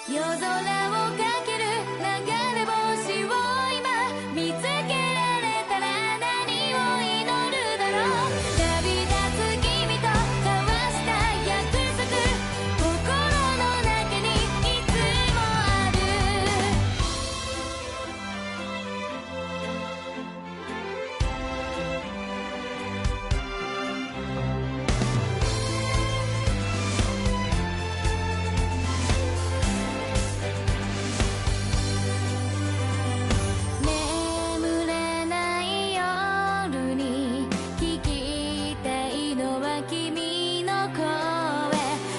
夜空をかける流れ星を今見つけられたら何を祈るだろう。旅立つ君と交わした約束、心の中にいつもある。眠れない夜に聞きたいのは君の声。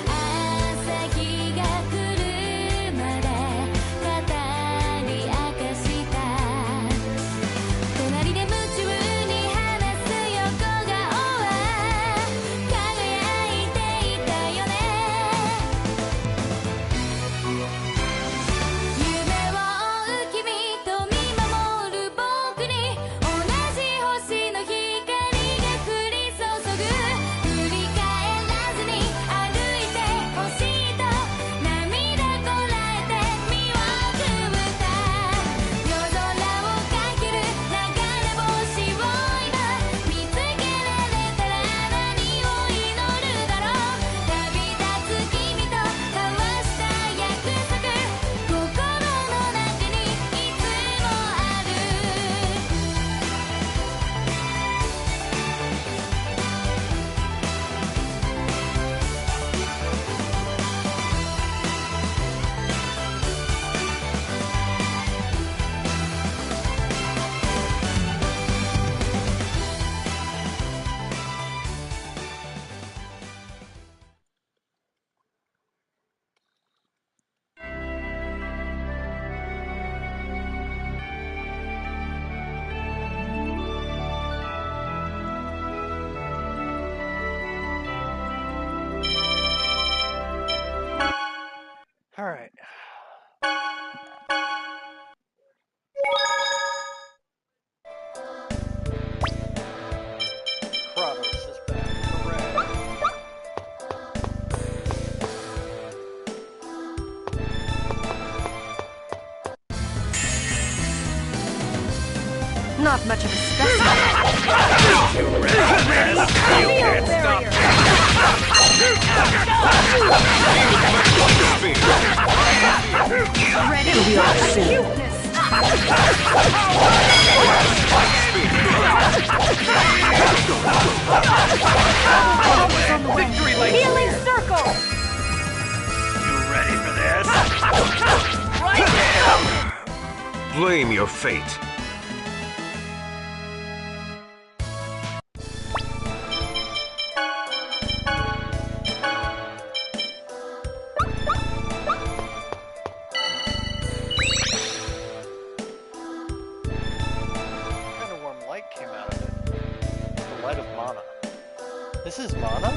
朝日が来るまで語り明かした。隣で夢中に話す横顔は輝いていたよね。夢を追う君と見守る僕に同じ星の光が降り注ぐ。振り返らずに歩いてほしいと涙こらえて身を組むた。夜空をかける流れ星を今見つけられたら何を祈るだろう。旅立つ君と交わした約束、心の中にいつもある。All right. Kratos is back. Hooray. Not much of a specimen. You can't stop Ready to be our cuteness. Victory lane! Healing circle. You ready for this? Blame your fate. Kind of warm light came out of it. The light of mana. This is mana?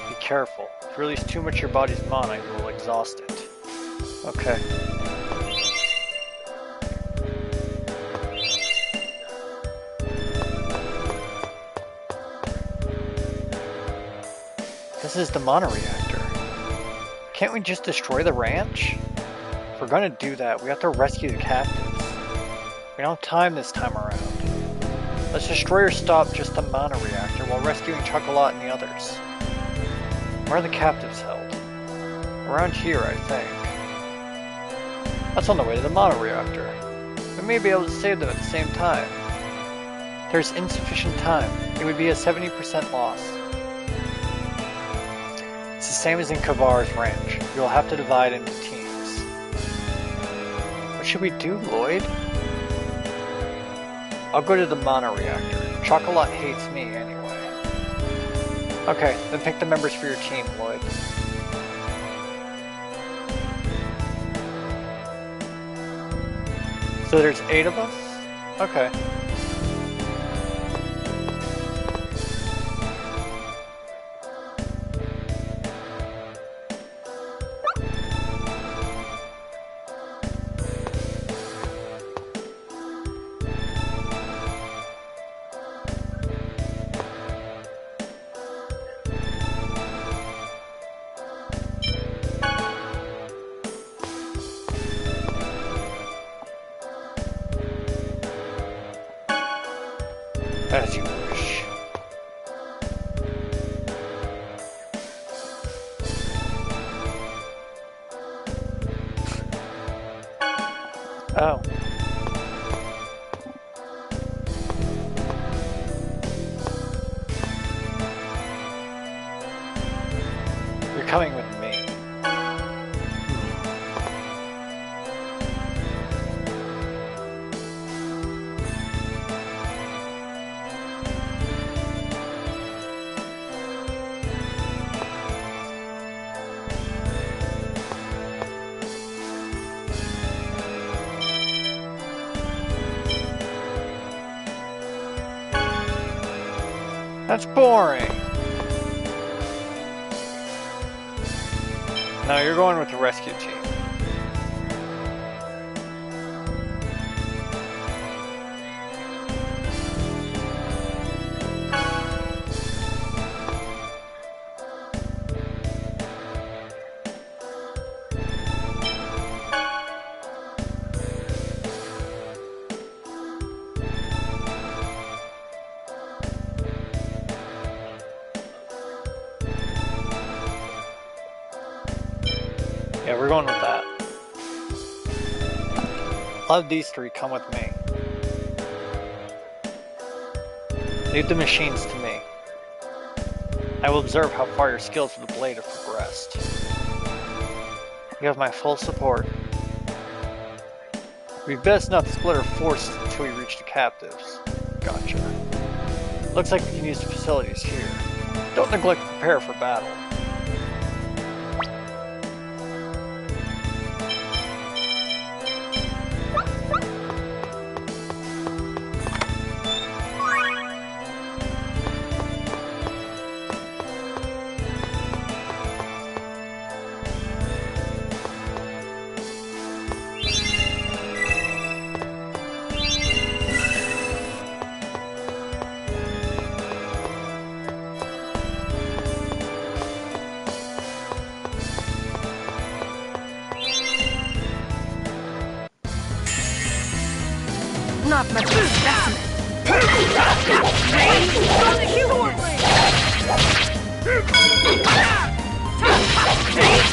Be careful. If you release too much of your body's mana, you will exhaust it. Okay. This is the mana reactor. Can't we just destroy the ranch? If we're gonna do that, we have to rescue the captives. We don't have time this time around. Let's destroy or stop just the mana reactor while rescuing Chocolat and the others. Where are the captives held? Around here, I think. That's on the way to the mana reactor. We may be able to save them at the same time. There's insufficient time. It would be a 70% loss. It's the same as in Kavar's ranch. You'll have to divide into teams. What should we do, Lloyd? I'll go to the mana reactor. Chocolat hates me anyway. Okay, then pick the members for your team, Lloyd. So there's 8 of us? Okay. As you wish. Oh. You're coming with me. That's boring. No, you're going with the rescue team. Yeah, we're going with that. I'll have these three come with me. Leave the machines to me. I will observe how far your skills with the blade have progressed. You have my full support. It'd be best not to split our forces until we reach the captives. Gotcha. Looks like we can use the facilities here. Don't neglect to prepare for battle. Not much of a specimen. Range on the keyboard.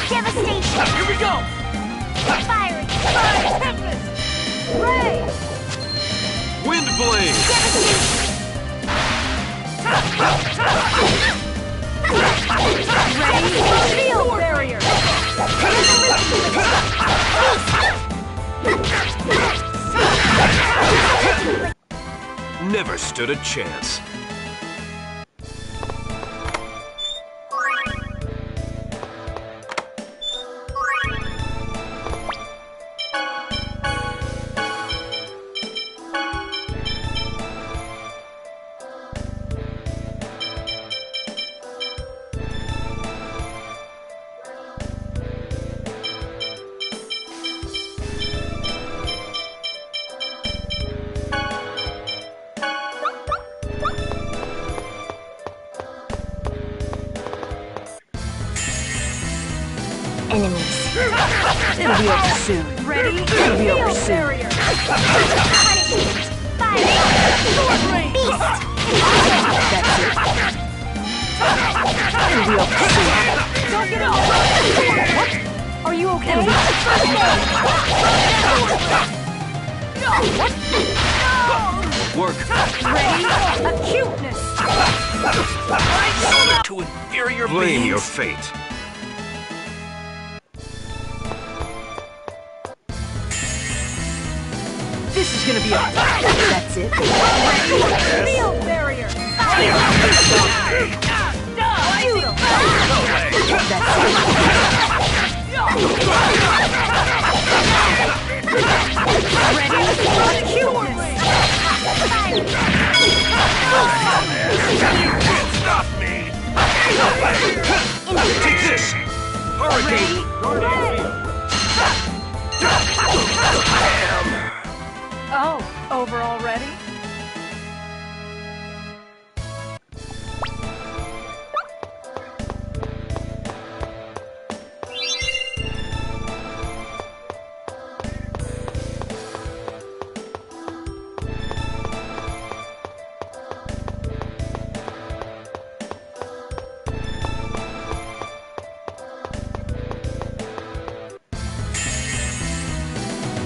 Devastation! Here we go! Firing! Tempest. Ray. Wind blade! Ready. Shield barrier. Never stood a chance. Enemies. It'll be over soon. Ready. It'll be over soon. Barrier. Punishment. Fire. Sword range. Beast. That's it. It'll be over soon. Don't get off. What? Are you okay? Work Ready. Acuteness. to inferior Blame beings. Your fate. This is gonna be a That's it. Ready. Field barrier. Doodle. That's Ready. Acuteness. You can't stop me! Take this! Hurricane! Oh, over already?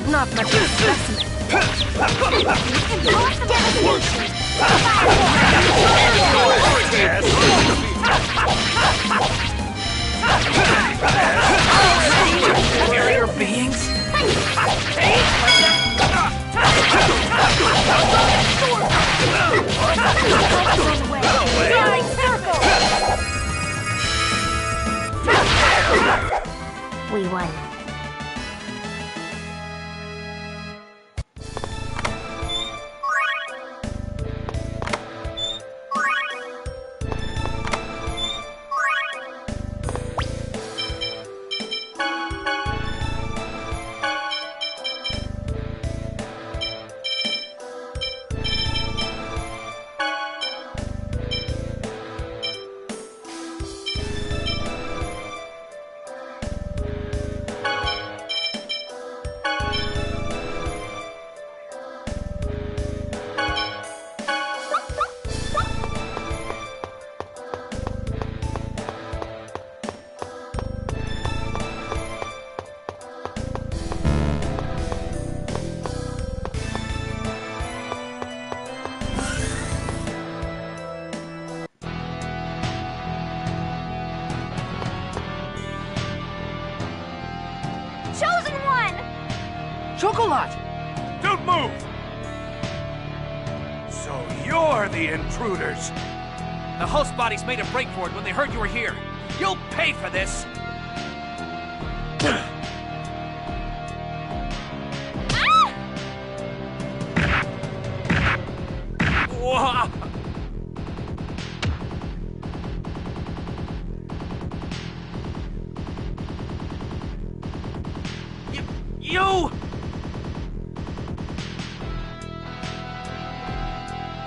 Not much of a specimen. Superior beings? We won. Chosen one! Chocolat! Don't move! So you're the intruders. The host bodies made a break for it when they heard you were here. You'll pay for this! Wha- You!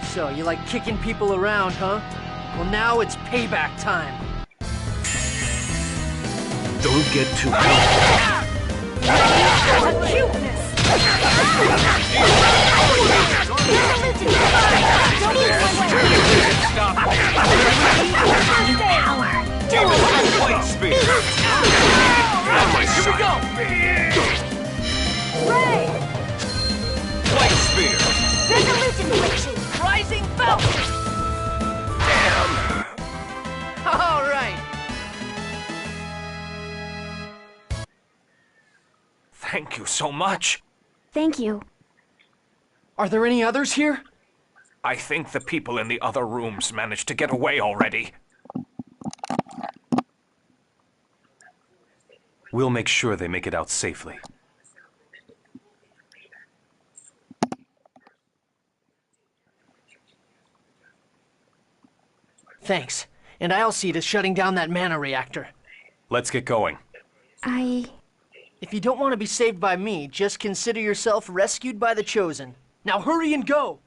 So, you like kicking people around, huh? Well, now it's payback time. Don't get too close. Cuteness! Stop! White spear. On my Here we go! Ray! White spear. Resolution glitching! Rising Falcon! Damn. All right. Thank you so much. Thank you. Are there any others here? I think the people in the other rooms managed to get away already. We'll make sure they make it out safely. Thanks. And I'll see to shutting down that mana reactor. Let's get going. If you don't want to be saved by me, just consider yourself rescued by the Chosen. Now hurry and go!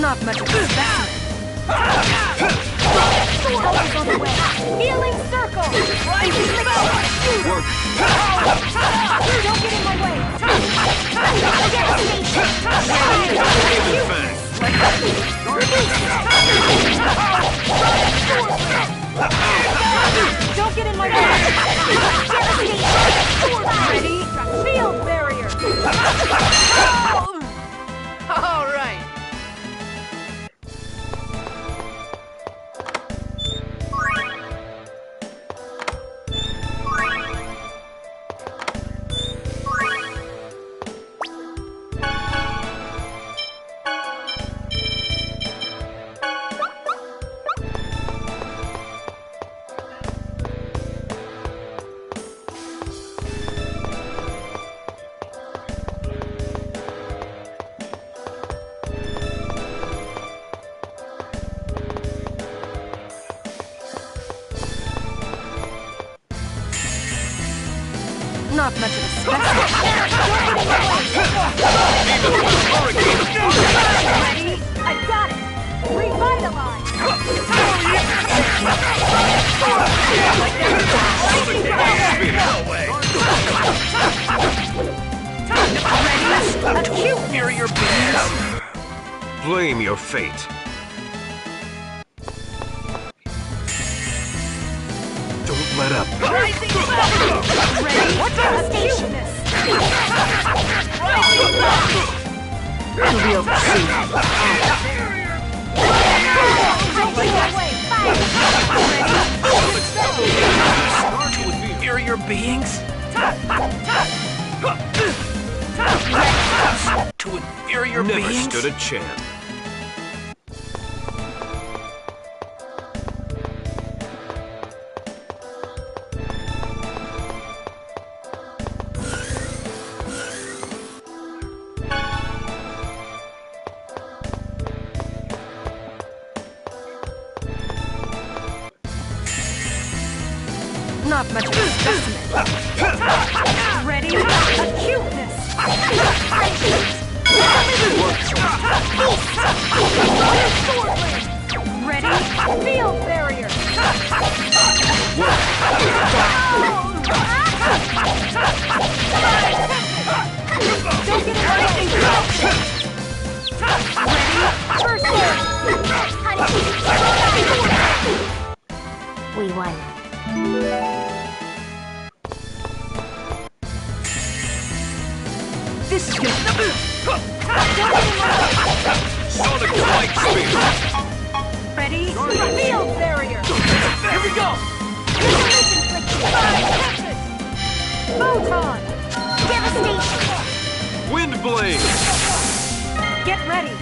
Not much of a specimen. Colors on the way! Healing circle! Rising spell! Work. Don't get in my way! Devastation! Raven Fang. Don't get in my way! Devastation! Ready? Shield barrier! All right. Not much of a specimen. Ready? I got it! Revitalize! Ready? Acute! Inferior beings! Blame your fate. Don't let up. Ready? Acuteness! We'll see. To inferior beings? To inferior Never beings? stood a chance. Not much of a specimen. Ready? Acuteness! Ready? Field barrier! Don't get anything Ready? First We won. This is good. Sonic Light Speed! Ready? Field barrier! Here we go! Photon! Devastation! Wind Blade! Get ready!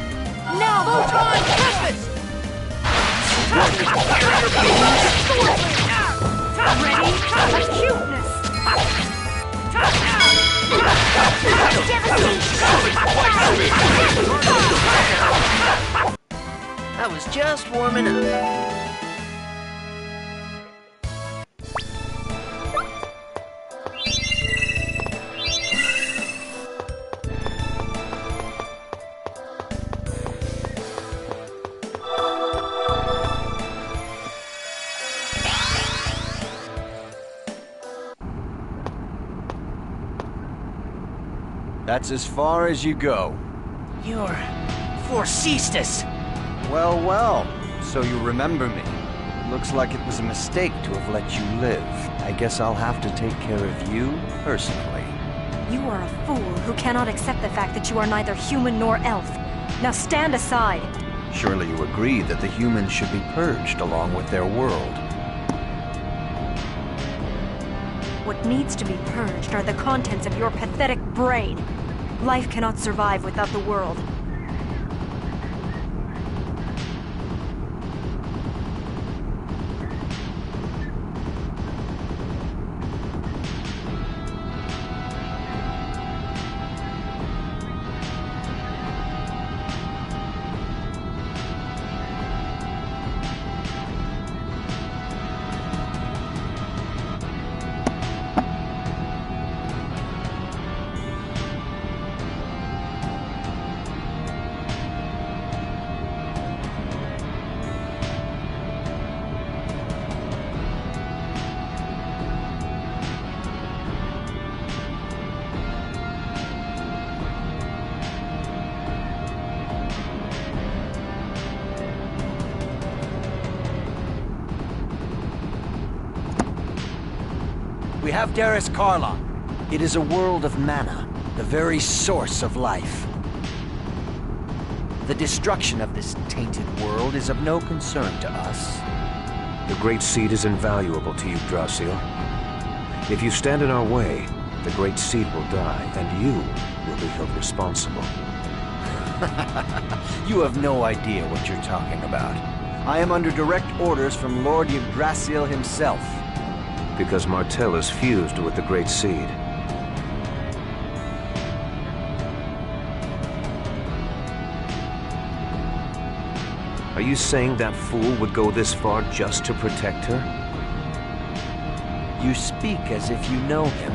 Now! Photon Tempest! Ready? Acuteness! I was just warming up. That's as far as you go. You're Forcestus. Well, well, so you remember me. Looks like it was a mistake to have let you live. I guess I'll have to take care of you personally. You are a fool who cannot accept the fact that you are neither human nor elf. Now stand aside. Surely you agree that the humans should be purged along with their world. What needs to be purged are the contents of your pathetic brain. Life cannot survive without the world. We have Darius Karlon. It is a world of mana, the very source of life. The destruction of this tainted world is of no concern to us. The Great Seed is invaluable to you, Drasil. If you stand in our way, the Great Seed will die, and you will be held responsible. You have no idea what you're talking about. I am under direct orders from Lord Yggdrasil himself. Because Martell is fused with the Great Seed. Are you saying that fool would go this far just to protect her? You speak as if you know him.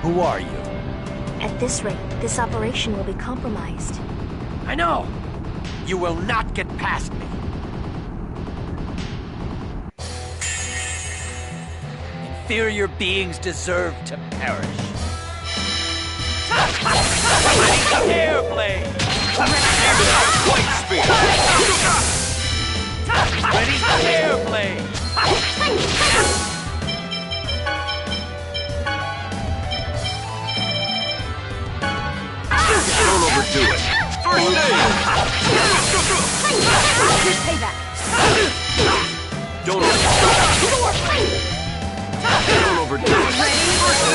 Who are you? At this rate, this operation will be compromised. I know! You will not get past me. Inferior beings deserve to perish. Airblade! White spear! Ready? Airblade! Don't overdo it. First aid! Good payback. Don't overdo it. First aid!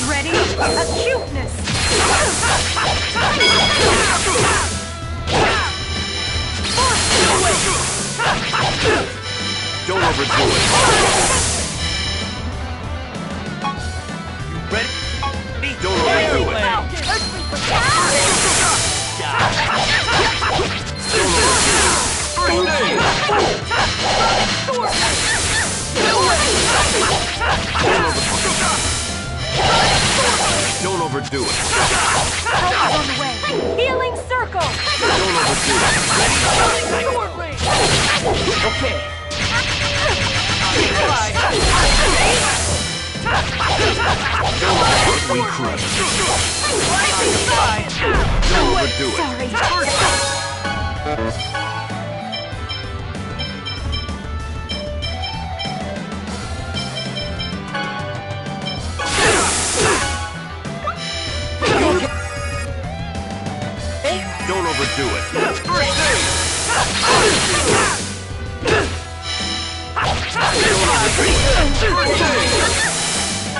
Ready? Acuteness. Don't overdo it. Ready? Don't overdo it. First aid! Don't overdo it. Help is on the way. Healing circle. Don't overdo it. Okay. We crush. Don't overdo it. Don't overdo it. First aid! Don't overdo it. First aid!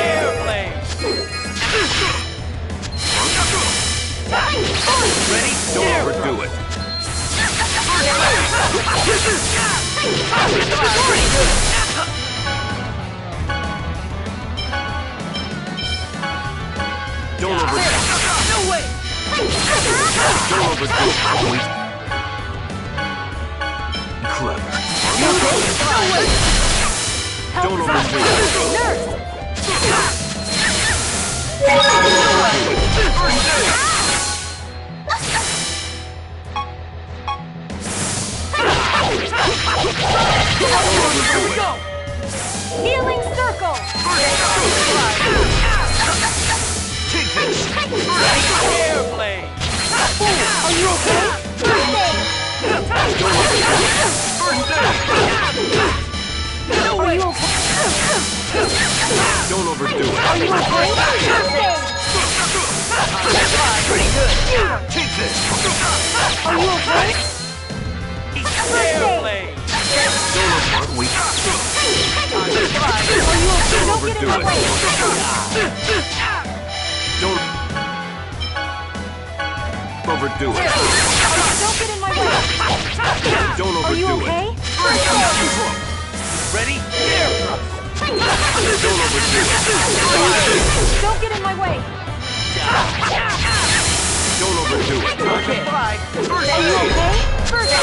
Airblade! Ready? Don't overdo it. Pretty good. Don't overdo it. No way! Don't overdo it. Clever. Don't overdo it. First aid! Here we go! Healing circle. Take this! Airblade! Are you okay? First aid. First aid! No Are way! you okay? Don't overdo it. Are you okay? First aid. Pretty good! Take this! Are you okay? Airblade! Don't overdo it. Are you okay? Don't Don't get in overdo my it. way. Don't overdo it. Don't get in my way. Don't Are you overdo okay? it. First aid. Ready? Air thrust! Don't overdo it. Don't get in my way. Don't overdo it. Okay. Bye. First Are you aid. okay? First aid.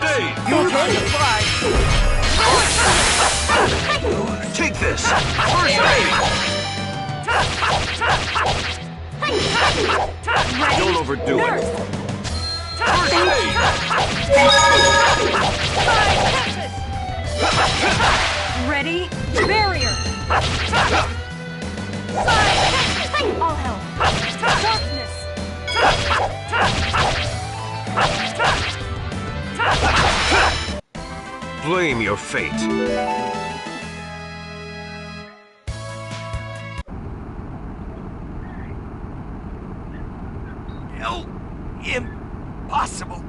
Hey, You okay? Bye. take this. First aid. Don't overdo it. First aid. Ready? Barrier. All help. Darkness. Blame your fate. No. Impossible.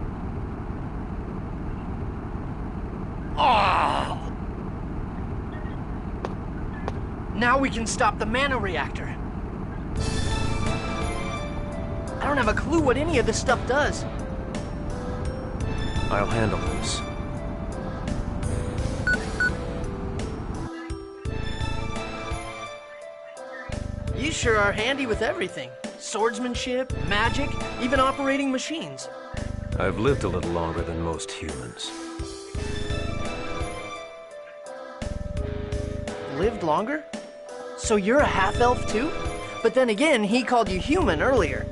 Oh. Now we can stop the mana reactor. I don't don't have a clue what any of this stuff does. I'll handle this. You sure are handy with everything. Swordsmanship, magic, even operating machines. I've lived a little longer than most humans. Lived longer? So you're a half-elf too? But then again, he called you human earlier.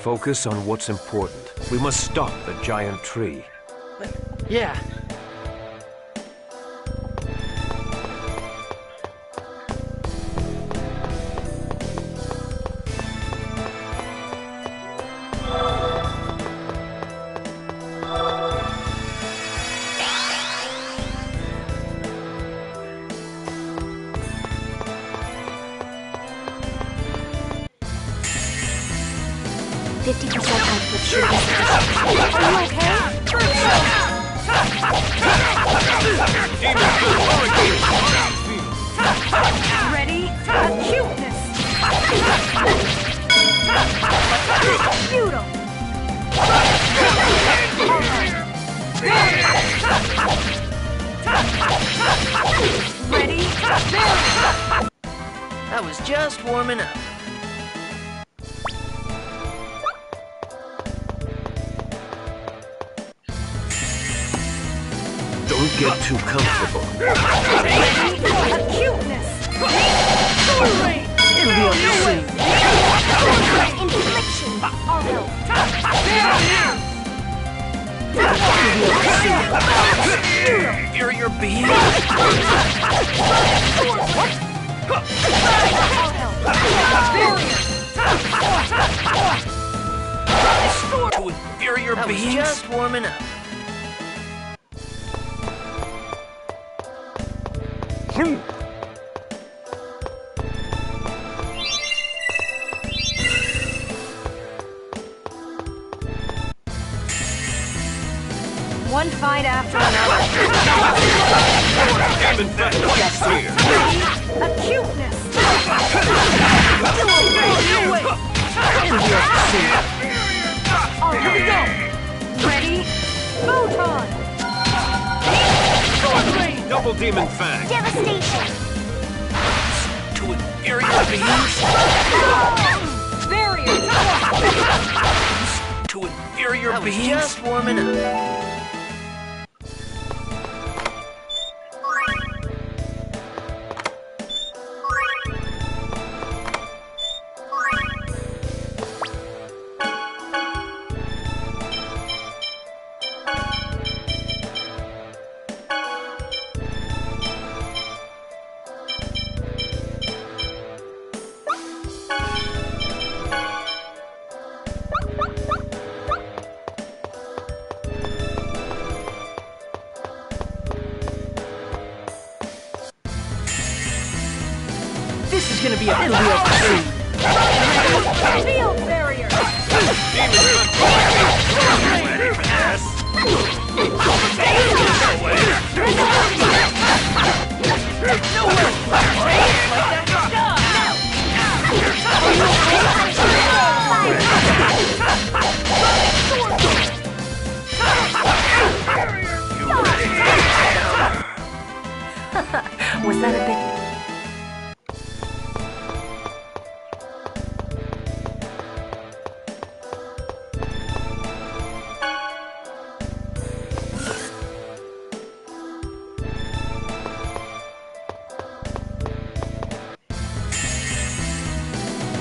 Focus on what's important. We must stop the giant tree. Yeah. Output should be sufficient. Are you okay? Ready? Acuteness! Feudal! Ready? I was just warming up. Don't get too comfortable. Acuteness! It'll be over soon. Infliction! I'll help. Inferior being? I'll help. To inferior I was beings? just warming up. One fight after another. Acuteness! Here we go! Ready? Photon! Double demon fang. Devastation! To inferior beings? Barrier! To inferior I was beings? just warming up. This is gonna be a real soon. Field barrier! Was that a bit...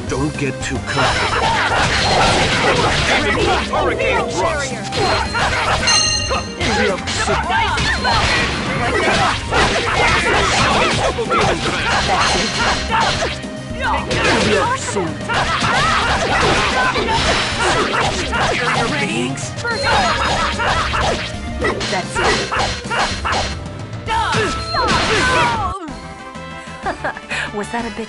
Don't get too comfortable. Hurricane thrust. Double demon fang. Inferior beings? That's it. Was that a bit...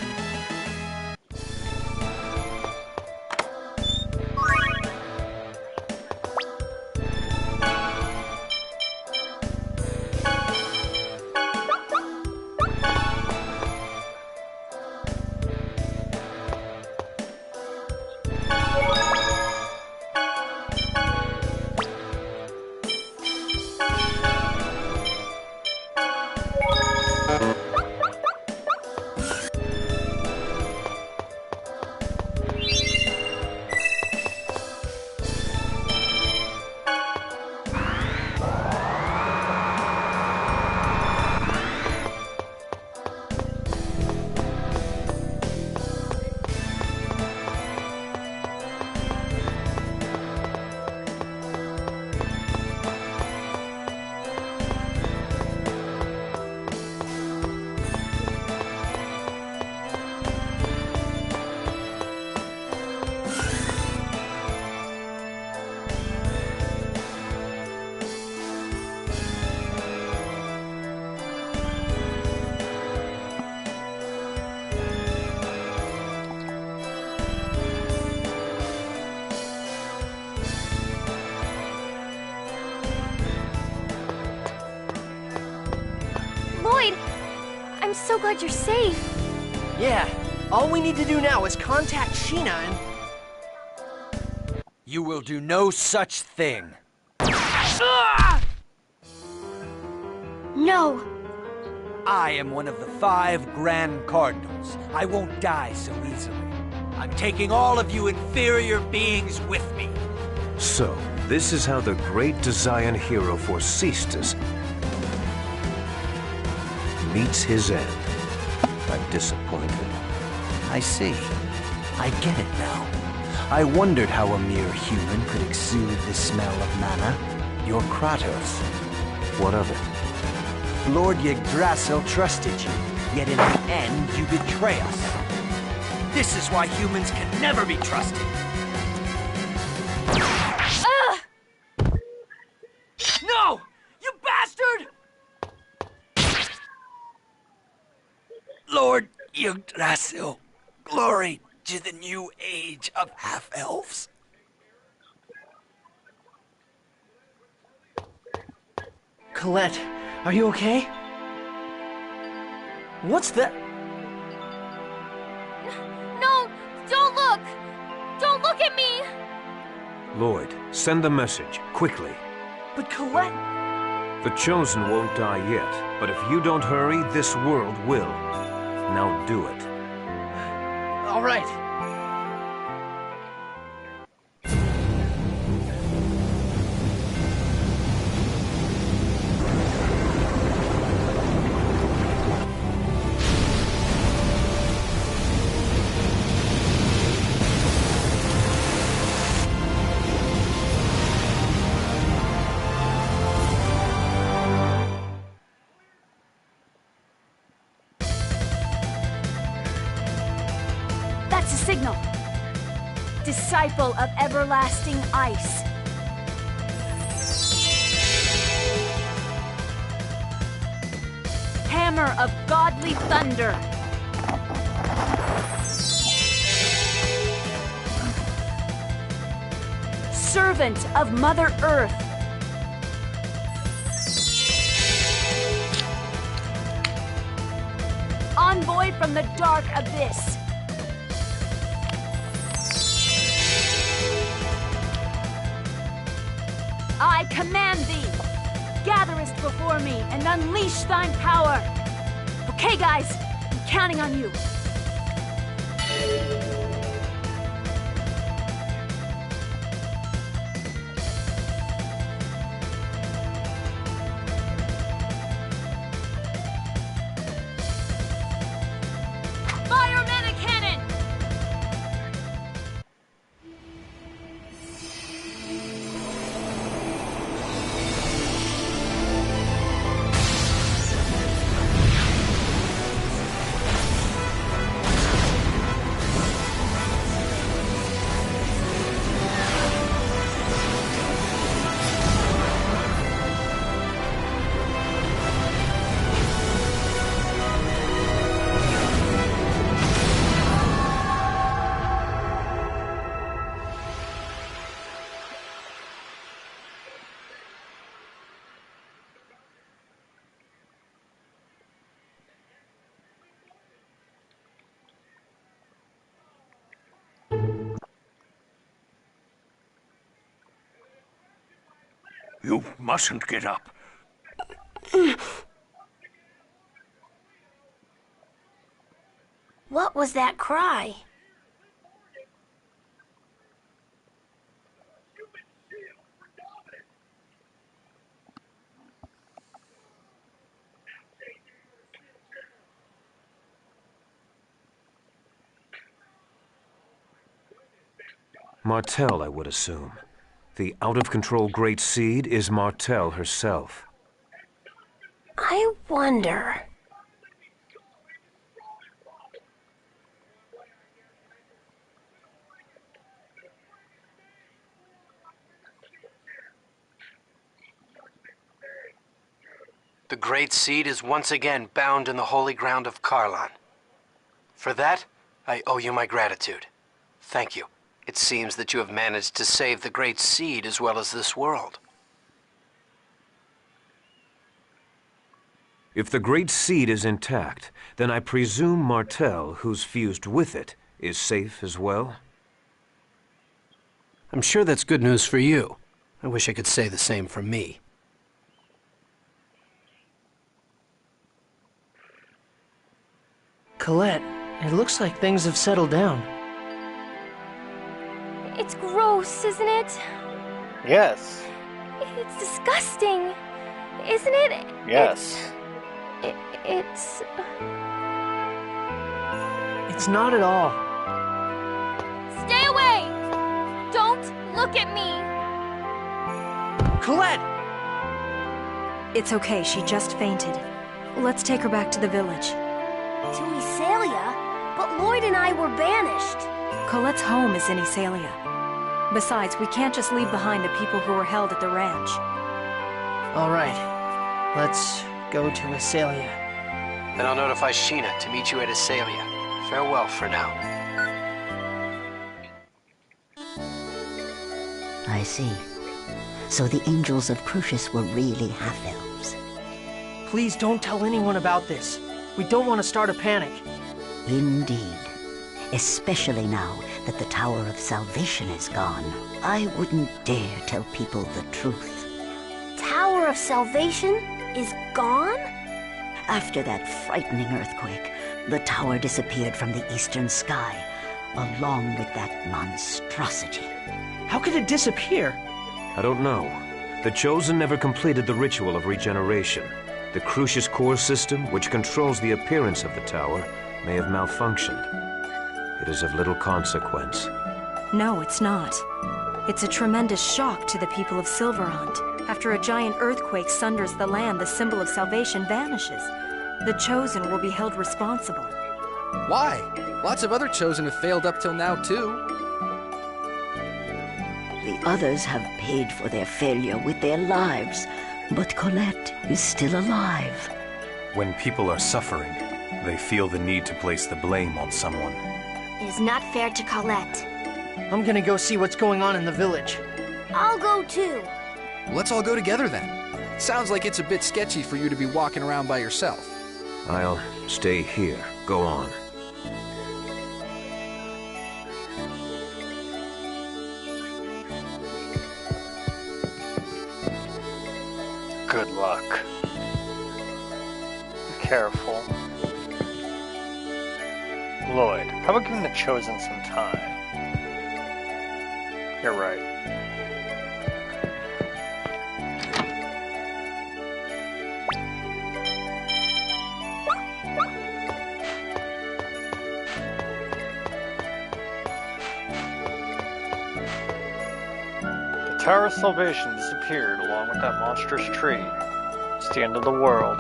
I'm so glad you're safe. Yeah, all we need to do now is contact Sheena and... You will do no such thing. No. I am one of the 5 Grand Cardinals. I won't die so easily. I'm taking all of you inferior beings with me. So, this is how the great Desian hero Forcestus meets his end. I'm disappointed. I see. I get it now. I wondered how a mere human could exude the smell of mana. You're Kratos. What of it? Lord Yggdrasil trusted you, yet in the end you betray us. This is why humans can never be trusted. No! You bastard! Lord Yggdrasil, glory to the new age of half-elves. Colette, are you okay? What's that? No! Don't look! Don't look at me! Lloyd, send the message, quickly. But Colette... The Chosen won't die yet, but if you don't hurry, this world will. Now do it. All right. That's a signal. Disciple of everlasting ice. Hammer of godly thunder. Servant of Mother Earth. Envoy from the dark abyss. I command thee, gatherest before me and unleash thine power. Okay, guys, I'm counting on you. Fire medic cannon! You mustn't get up. What was that cry? Martell, I would assume. The out-of-control Great Seed is Martell herself. I wonder... The Great Seed is once again bound in the holy ground of Karlan. For that, I owe you my gratitude. Thank you. It seems that you have managed to save the Great Seed as well as this world. If the Great Seed is intact, then I presume Martel, who's fused with it, is safe as well? I'm sure that's good news for you. I wish I could say the same for me. Colette, it looks like things have settled down. It's gross, isn't it? Yes. It's disgusting, isn't it? Yes. It's... It's not at all. Stay away! Don't look at me! Colette! It's okay, she just fainted. Let's take her back to the village. To Isalia? But Lloyd and I were banished. Colette's home is in Isalia. Besides, we can't just leave behind the people who were held at the ranch. All right, let's go to Isalia. Then I'll notify Sheena to meet you at Isalia. Farewell for now. I see. So the angels of Crucius were really half-elves. Please don't tell anyone about this. We don't want to start a panic. Indeed. Especially now that the Tower of Salvation is gone. I wouldn't dare tell people the truth. Tower of Salvation is gone? After that frightening earthquake, the tower disappeared from the eastern sky, along with that monstrosity. How could it disappear? I don't know. The Chosen never completed the ritual of regeneration. The Crucius core system, which controls the appearance of the tower, may have malfunctioned. It is of little consequence. No, it's not. It's a tremendous shock to the people of Silverhunt. After a giant earthquake sunders the land, the symbol of salvation vanishes. The Chosen will be held responsible. Why? Lots of other Chosen have failed up till now, too. The others have paid for their failure with their lives, but Colette is still alive. When people are suffering, they feel the need to place the blame on someone. It is not fair to Colette. I'm gonna go see what's going on in the village. I'll go too. Let's all go together then. Sounds like it's a bit sketchy for you to be walking around by yourself. I'll stay here. Go on. Good luck. Be careful. Lloyd, how about giving the Chosen some time? You're right. The Tower of Salvation disappeared along with that monstrous tree. It's the end of the world.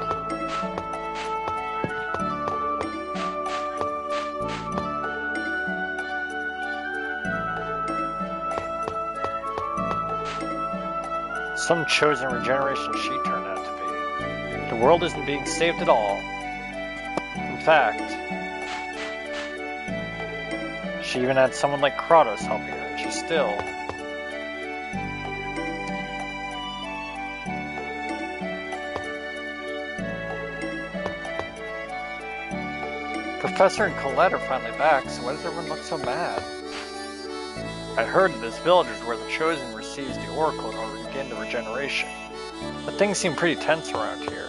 Some chosen regeneration she turned out to be. The world isn't being saved at all. In fact, she even had someone like Kratos helping her, and she still... Professor and Colette are finally back, so why does everyone look so mad? I heard that this village is where the Chosen receives the Oracle in order to begin the regeneration. But things seem pretty tense around here.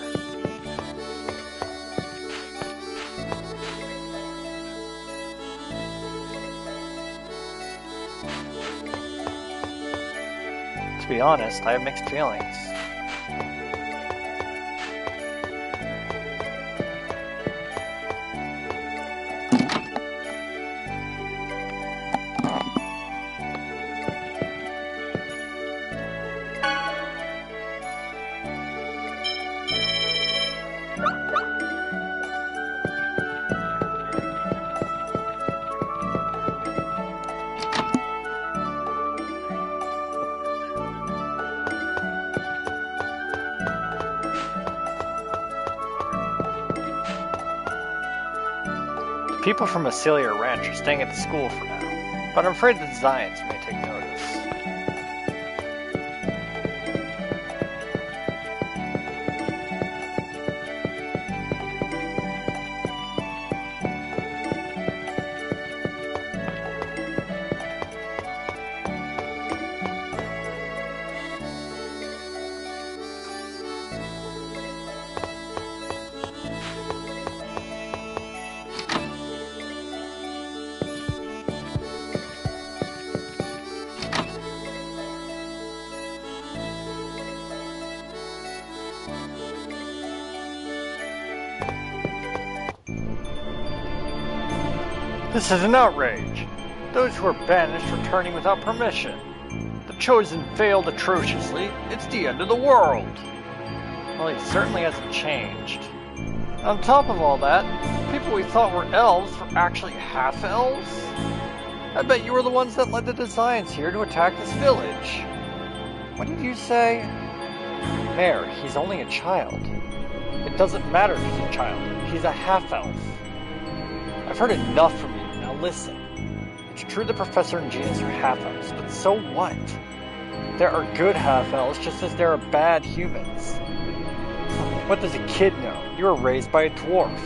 To be honest, I have mixed feelings. People from Asilia Ranch are staying at the school for now, but I'm afraid the Zions may take notice. This is an outrage. Those who are banished returning without permission. The Chosen failed atrociously. It's the end of the world. Well, he certainly hasn't changed. On top of all that, people we thought were elves were actually half-elves? I bet you were the ones that led the Defiants here to attack this village. What did you say? Mayor, he's only a child. It doesn't matter if he's a child. He's a half-elf. I've heard enough from you. Now listen. It's true the Professor and Genus are half-elves, but so what? There are good half-elves just as there are bad humans. What does a kid know? You were raised by a dwarf.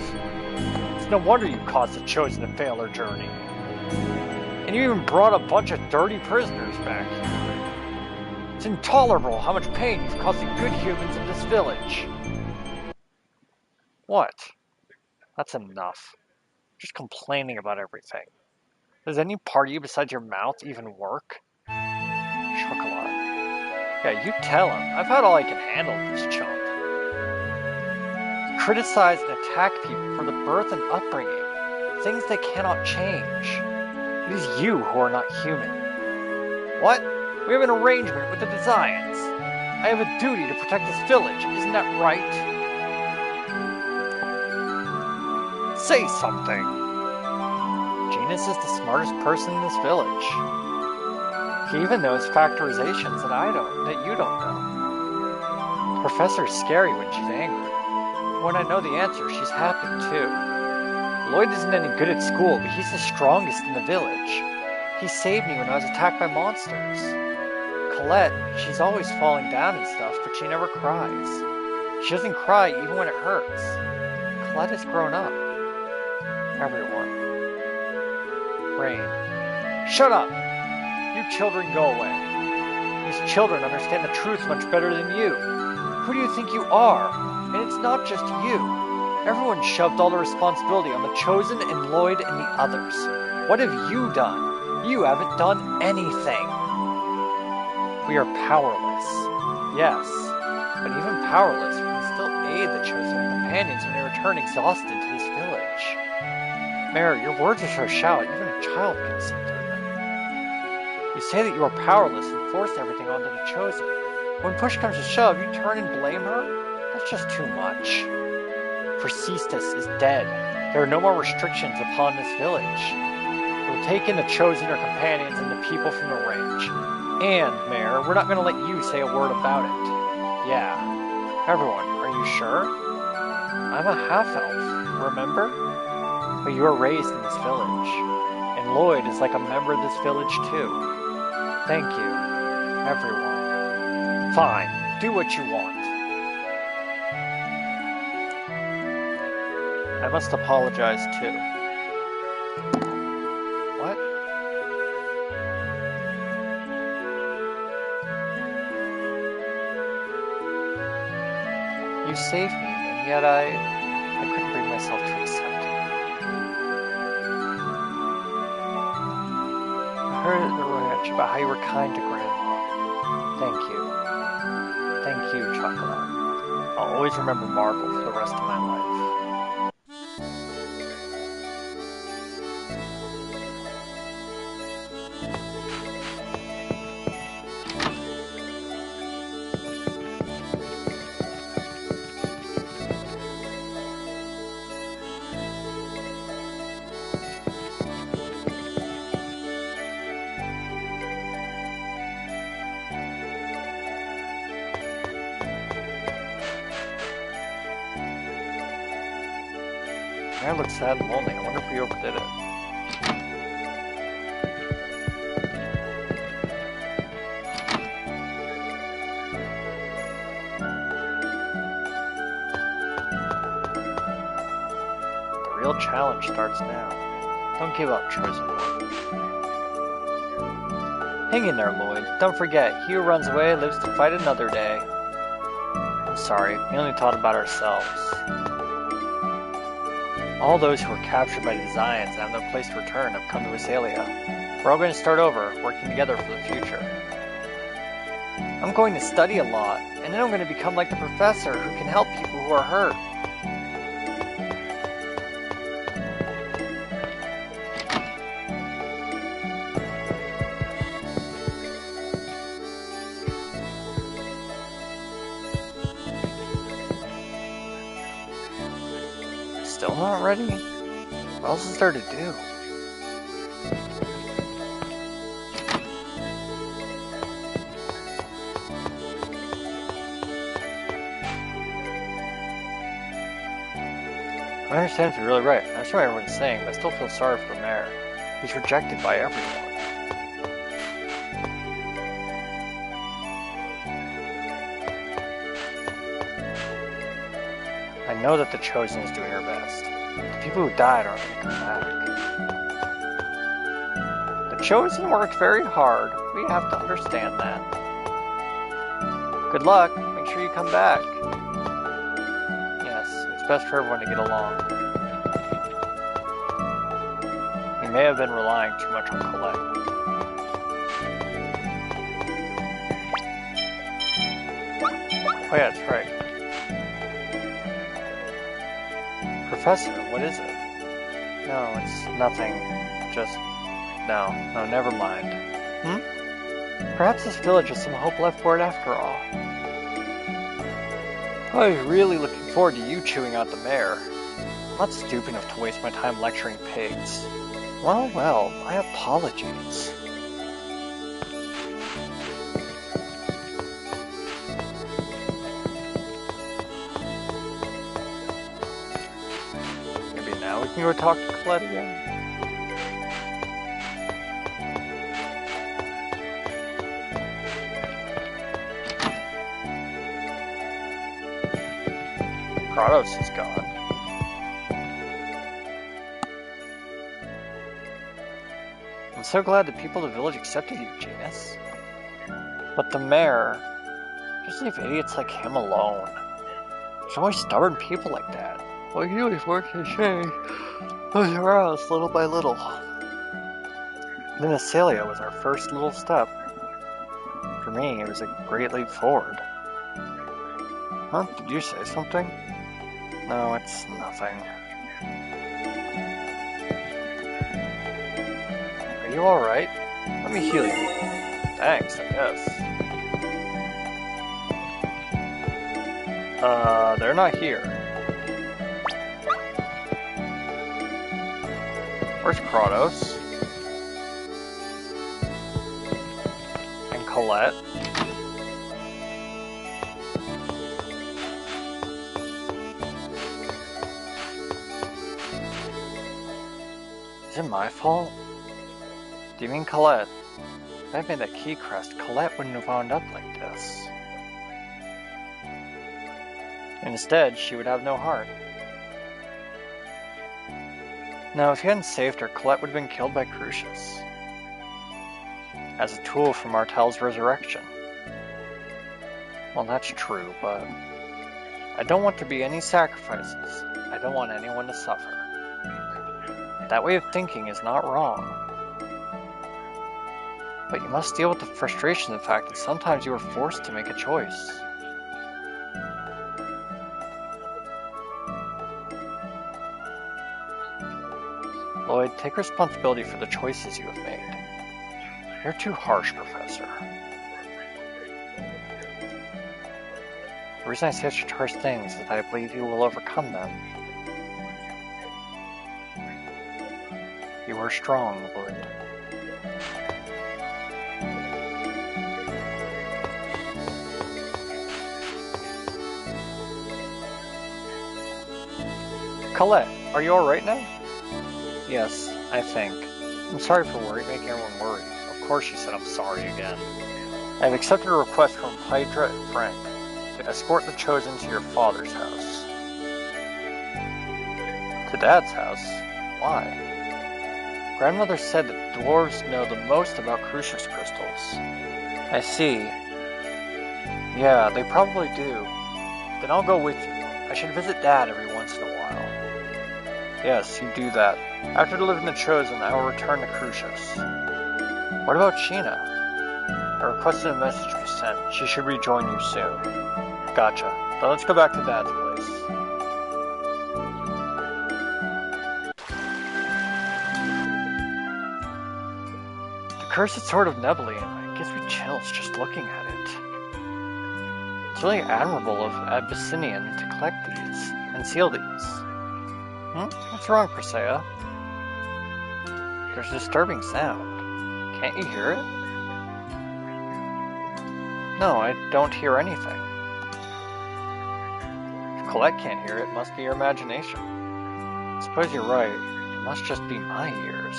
It's no wonder you caused the Chosen to fail their journey. And you even brought a bunch of dirty prisoners back here. It's intolerable how much pain you've caused the good humans in this village. What? That's enough. Just complaining about everything. Does any part of you besides your mouth even work? Chocolate. Yeah, you tell him. I've had all I can handle with this chump. You criticize and attack people for the birth and upbringing. Things they cannot change. It is you who are not human. What? We have an arrangement with the Defiants. I have a duty to protect this village. Isn't that right? Say something. Genus is the smartest person in this village. He even knows factorizations that you don't know. The Professor's scary when she's angry. When I know the answer, she's happy too. Lloyd isn't any good at school, but he's the strongest in the village. He saved me when I was attacked by monsters. Colette, she's always falling down and stuff, but she never cries. She doesn't cry even when it hurts. Colette has grown up. Everyone. Rain. Shut up! You children go away. These children understand the truth much better than you. Who do you think you are? And it's not just you. Everyone shoved all the responsibility on the Chosen and Lloyd and the others. What have you done? You haven't done anything. We are powerless. Yes, but even powerless, we can still aid the Chosen and companions when they return exhausted to this village. Mayor, your words are so shallow, even a child can see through them. You say that you are powerless and force everything onto the Chosen. When push comes to shove, you turn and blame her? That's just too much. For Cestus is dead. There are no more restrictions upon this village. We'll take in the Chosen, our companions, and the people from the ranch. And, Mayor, we're not going to let you say a word about it. Yeah. Everyone, are you sure? I'm a half-elf, remember? But you were raised in this village. And Lloyd is like a member of this village, too. Thank you, everyone. Fine, do what you want. I must apologize, too. What? You saved me, and yet I couldn't bring myself to accept it. I heard the ranch about how you were kind to Grandma. Thank you. Thank you, Chocolate. I'll always remember Marble for the rest of my life. I look sad and lonely. I wonder if we overdid it. The real challenge starts now. Don't give up, Chosen One. Hang in there, Lloyd. Don't forget, he who runs away lives to fight another day. I'm sorry, we only thought about ourselves. All those who were captured by the Defiants and have no place to return have come to Azalea. We're all going to start over, working together for the future. I'm going to study a lot, and then I'm going to become like the Professor who can help people who are hurt. Still not ready? What else is there to do? I understand if you're really right. I understand what everyone's saying, but I still feel sorry for the mayor. He's rejected by everyone. I know that the Chosen is doing her best. The people who died aren't going to come back. The Chosen worked very hard. We have to understand that. Good luck. Make sure you come back. Yes, it's best for everyone to get along. We may have been relying too much on Colette. Oh yeah, that's right. Professor, what is it? No, it's nothing. Just... No, never mind. Perhaps this village has some hope left for it after all. I was really looking forward to you chewing out the mayor. I'm not stupid enough to waste my time lecturing pigs. Well, my apologies. Maybe now we can go talk to Colette again? Kratos is gone. I'm so glad the people of the village accepted you, Genus. But the mayor, just leave idiots like him alone. There's always stubborn people like that. Well, he always works his shame. Those around us little by little. Then Acelia was our first little step. For me, it was a great leap forward. Huh? Did you say something? No, it's nothing. Are you alright? Let me heal you. Thanks, I guess. They're not here. Where's Kratos? And Colette? Is it my fault? Do you mean Colette? If I made that key crest, Colette wouldn't have wound up like this. Instead, she would have no heart. No, if you hadn't saved her, Colette would have been killed by Crucius. As a tool for Martel's resurrection. Well, that's true, but I don't want there to be any sacrifices. I don't want anyone to suffer. That way of thinking is not wrong. But you must deal with the frustration of the fact that sometimes you are forced to make a choice. Lloyd, take responsibility for the choices you have made. You're too harsh, Professor. The reason I say such harsh things is that I believe you will overcome them. You are strong, Lloyd. Colette, are you alright now? Yes, I think. I'm sorry for making everyone worry. Of course she said I'm sorry again. I have accepted a request from Hydra and Frank to escort the Chosen to your father's house. To Dad's house? Why? Grandmother said that dwarves know the most about Crucius crystals. I see. Yeah, they probably do. Then I'll go with you. I should visit Dad every once in a while. Yes, you do that. After delivering the Chosen, I will return to Crucius. What about Sheena? I requested a message to be sent. She should rejoin you soon. Gotcha. Then let's go back to Dad's place. The cursed sword of Nebelium. It gives me chills just looking at it. It's really admirable of Abyssinian to collect these and seal these. What's wrong, Presea? There's a disturbing sound. Can't you hear it? No, I don't hear anything. If Colette can't hear it, it must be your imagination. I suppose you're right. It must just be my ears.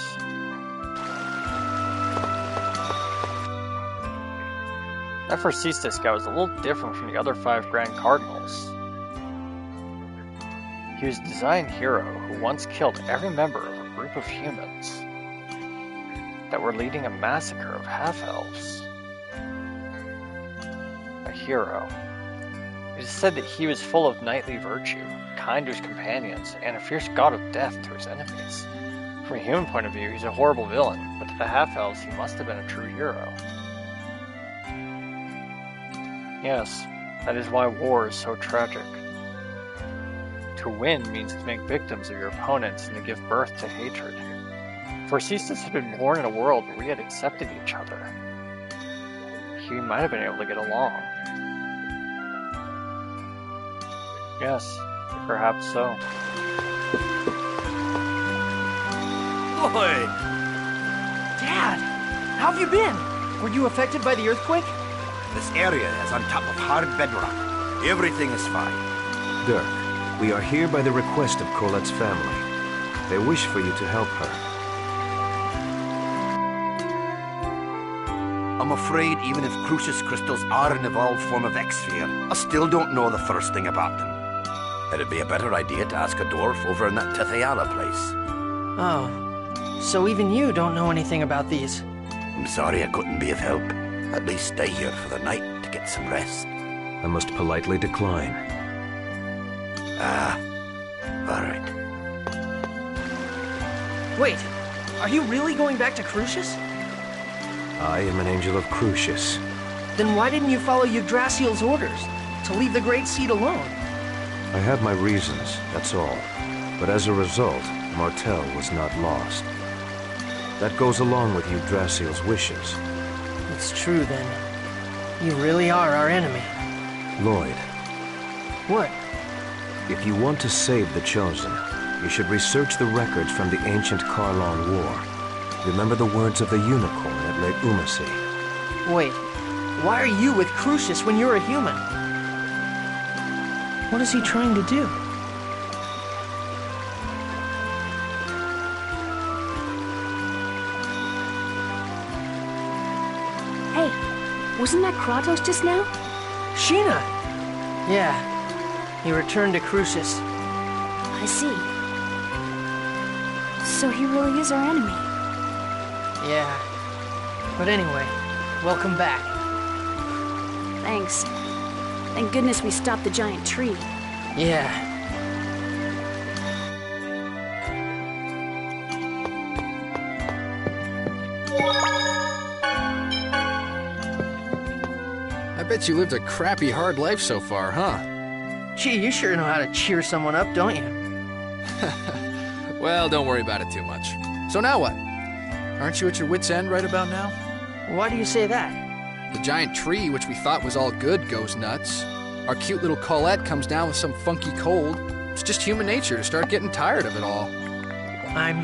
That Forcistus guy was a little different from the other 5 Grand Cardinals. He was a design hero who once killed every member of a group of humans that were leading a massacre of half-elves. A hero. It is said that he was full of knightly virtue, kind to his companions, and a fierce god of death to his enemies. From a human point of view, he's a horrible villain, but to the half-elves, he must have been a true hero. Yes, that is why war is so tragic. To win means to make victims of your opponents and to give birth to hatred. Forcistus had been born in a world where we had accepted each other. He might have been able to get along. Yes, perhaps so. Lloyd! Dad! How have you been? Were you affected by the earthquake? This area is on top of hard bedrock. Everything is fine. Dirk, we are here by the request of Colette's family. They wish for you to help her. I'm afraid even if Crucius crystals are an evolved form of X-Sphere, I still don't know the first thing about them. It'd be a better idea to ask a dwarf over in that Tithiala place. Oh, so even you don't know anything about these? I'm sorry I couldn't be of help. At least stay here for the night to get some rest. I must politely decline. Ah, all right. Wait, are you really going back to Crucius? I am an angel of Crucius. Then why didn't you follow Yggdrasil's orders? To leave the Great Seed alone? I had my reasons, that's all. But as a result, Martel was not lost. That goes along with Yggdrasil's wishes. It's true, then. You really are our enemy. Lloyd. What? If you want to save the Chosen, you should research the records from the ancient Karlan War. Remember the words of the unicorn at Lake Umasi. Wait, why are you with Crucius when you're a human? What is he trying to do? Hey, wasn't that Kratos just now? Sheena! Yeah, he returned to Crucius. I see. So he really is our enemy. Yeah. But anyway, welcome back. Thanks. Thank goodness we stopped the giant tree. Yeah. I bet you lived a crappy, hard life so far, huh? Gee, you sure know how to cheer someone up, don't you? Well, don't worry about it too much. So now what? Aren't you at your wit's end right about now? Why do you say that? The giant tree, which we thought was all good, goes nuts. Our cute little Colette comes down with some funky cold. It's just human nature to start getting tired of it all. I'm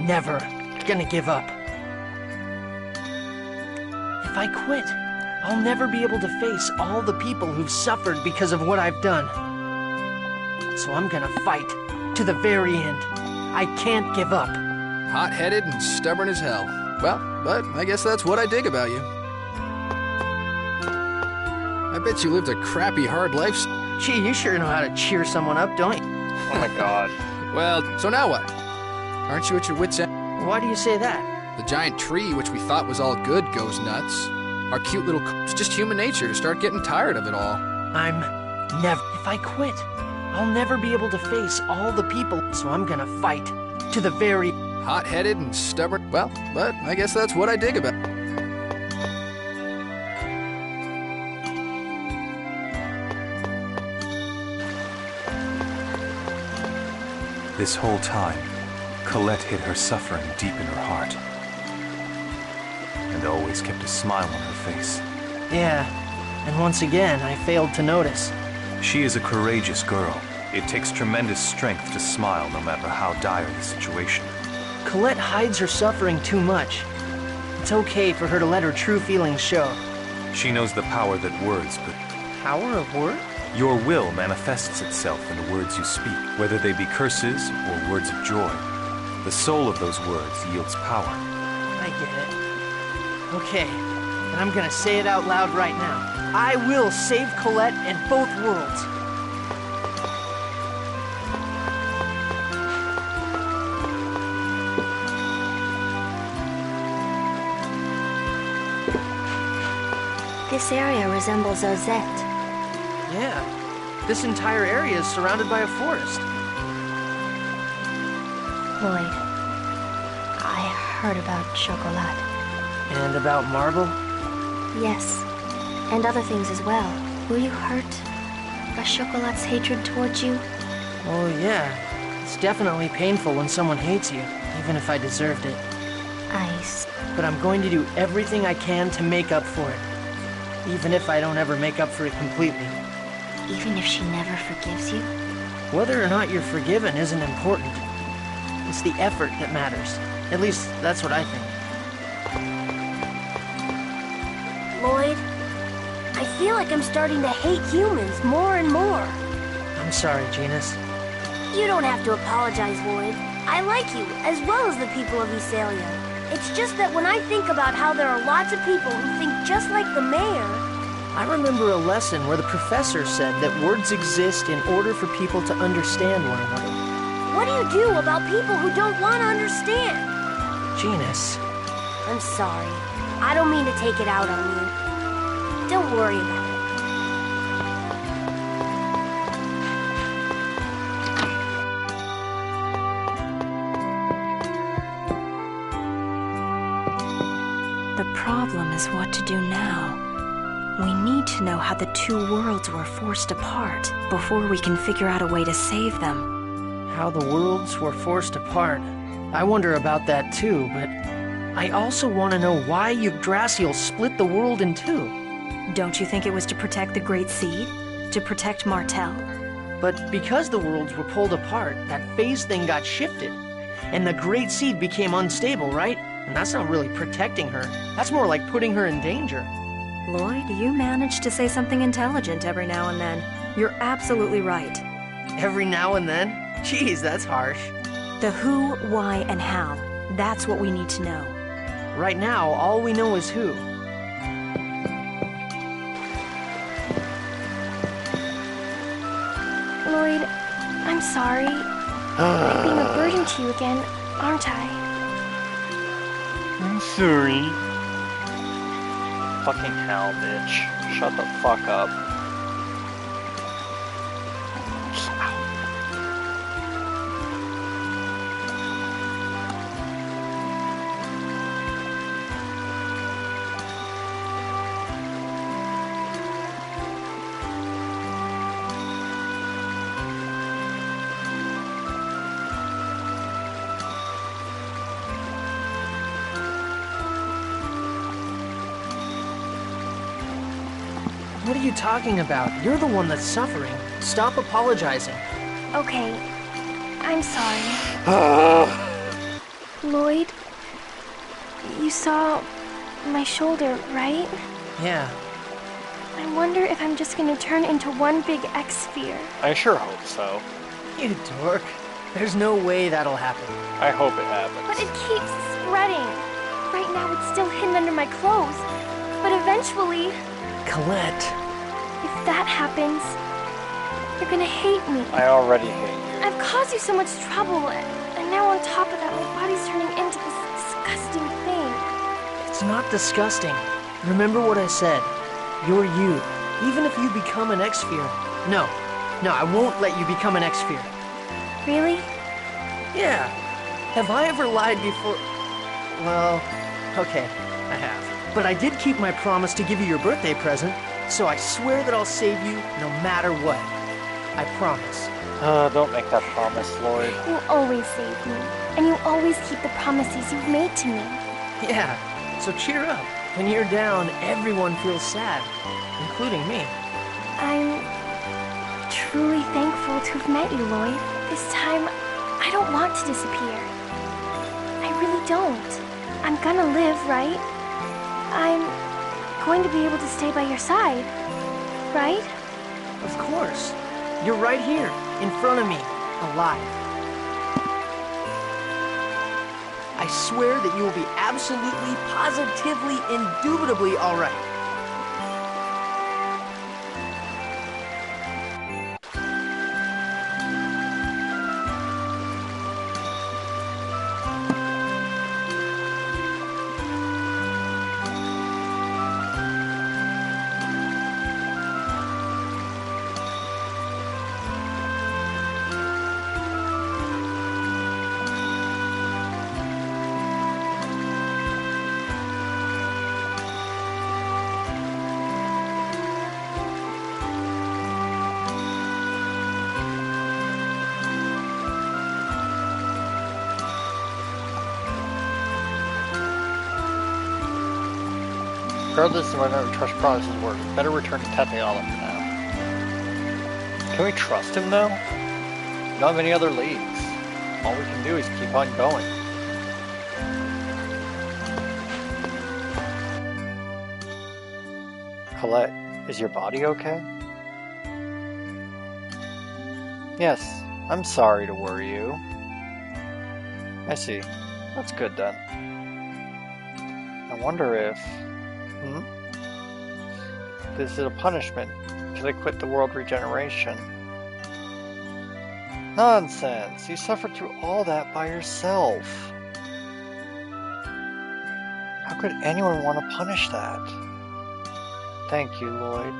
never gonna give up. If I quit, I'll never be able to face all the people who've suffered because of what I've done. So I'm gonna fight to the very end. I can't give up. Hot-headed and stubborn as hell. Well, but I guess that's what I dig about you. I bet you lived a crappy, hard life. Gee, you sure know how to cheer someone up, don't you? Oh my god. Well, so now what? Aren't you at your wit's end? Why do you say that? The giant tree, which we thought was all good, goes nuts. Our cute little... It's just human nature to start getting tired of it all. I'm never... If I quit, I'll never be able to face all the people. So I'm gonna fight to the very... Hot-headed and stubborn. Well, but I guess that's what I dig about. This whole time, Colette hid her suffering deep in her heart. And always kept a smile on her face. Yeah, and once again, I failed to notice. She is a courageous girl, It takes tremendous strength to smile no matter how dire the situation. Colette hides her suffering too much. It's okay for her to let her true feelings show. She knows the power that words could. Power of word? Your will manifests itself in the words you speak, whether they be curses or words of joy. The soul of those words yields power. I get it. Okay, and I'm gonna say it out loud right now. I will save Colette and both worlds. This area resembles Ozette. Yeah, this entire area is surrounded by a forest. Lloyd, I heard about Chocolat. And about Marble? Yes, and other things as well. Were you hurt by Chocolat's hatred towards you? Oh yeah, it's definitely painful when someone hates you, even if I deserved it. But I'm going to do everything I can to make up for it. Even if I don't ever make up for it completely. Even if she never forgives you? Whether or not you're forgiven isn't important. It's the effort that matters. At least, that's what I think. Lloyd, I feel like I'm starting to hate humans more and more. I'm sorry, Genus. You don't have to apologize, Lloyd. I like you, as well as the people of Visalia. It's just that when I think about how there are lots of people who think just like the mayor... I remember a lesson where the professor said that words exist in order for people to understand one another. What do you do about people who don't want to understand? Genus. I'm sorry. I don't mean to take it out on you. Don't worry about it. The problem is what to do now. We need to know how the two worlds were forced apart before we can figure out a way to save them. How the worlds were forced apart. I wonder about that too, but I also want to know why Yggdrasil split the world in two. Don't you think it was to protect the Great Seed? To protect Martel? But because the worlds were pulled apart, that phase thing got shifted. And the Great Seed became unstable, right? And that's not really protecting her. That's more like putting her in danger. Lloyd, you manage to say something intelligent every now and then. You're absolutely right. Every now and then? Jeez, that's harsh. The who, why, and how. That's what we need to know. Right now, all we know is who. Lloyd, I'm sorry. I'm being a burden to you again, aren't I? I'm sorry. Fucking hell, bitch. Shut the fuck up. What are you talking about? You're the one that's suffering. Stop apologizing. Okay, I'm sorry. Lloyd, you saw my shoulder, right? Yeah. I wonder if I'm just gonna turn into one big X-sphere. I sure hope so. You dork. There's no way that'll happen. I hope it happens. But it keeps spreading. Right now it's still hidden under my clothes. But eventually... Colette. If that happens, you're gonna hate me. I already hate you. I've caused you so much trouble, and now on top of that, my body's turning into this disgusting thing. It's not disgusting. Remember what I said. You're you. Even if you become an X-sphere. No, I won't let you become an X-sphere. Really? Yeah. Have I ever lied before? Well, okay, I have. But I did keep my promise to give you your birthday present, so I swear that I'll save you no matter what. I promise. Don't make that promise, Lloyd. You always save me, and you always keep the promises you've made to me. Yeah, so cheer up. When you're down, everyone feels sad, including me. I'm truly thankful thankful to have met you, Lloyd. This time, I don't want to disappear. I really don't. I'm gonna live, right? I'm going to be able to stay by your side, right? Of course. You're right here, in front of me, alive. I swear that you will be absolutely, positively, indubitably all right. Regardless of whether we trust Promise's word, we better return to Tepeala for now. Can we trust him though? We don't have any other leads. All we can do is keep on going. Colette, is your body okay? Yes, I'm sorry to worry you. I see. That's good then. I wonder if... This is a punishment because I quit the world regeneration. Nonsense! You suffered through all that by yourself. How could anyone want to punish that? Thank you, Lloyd.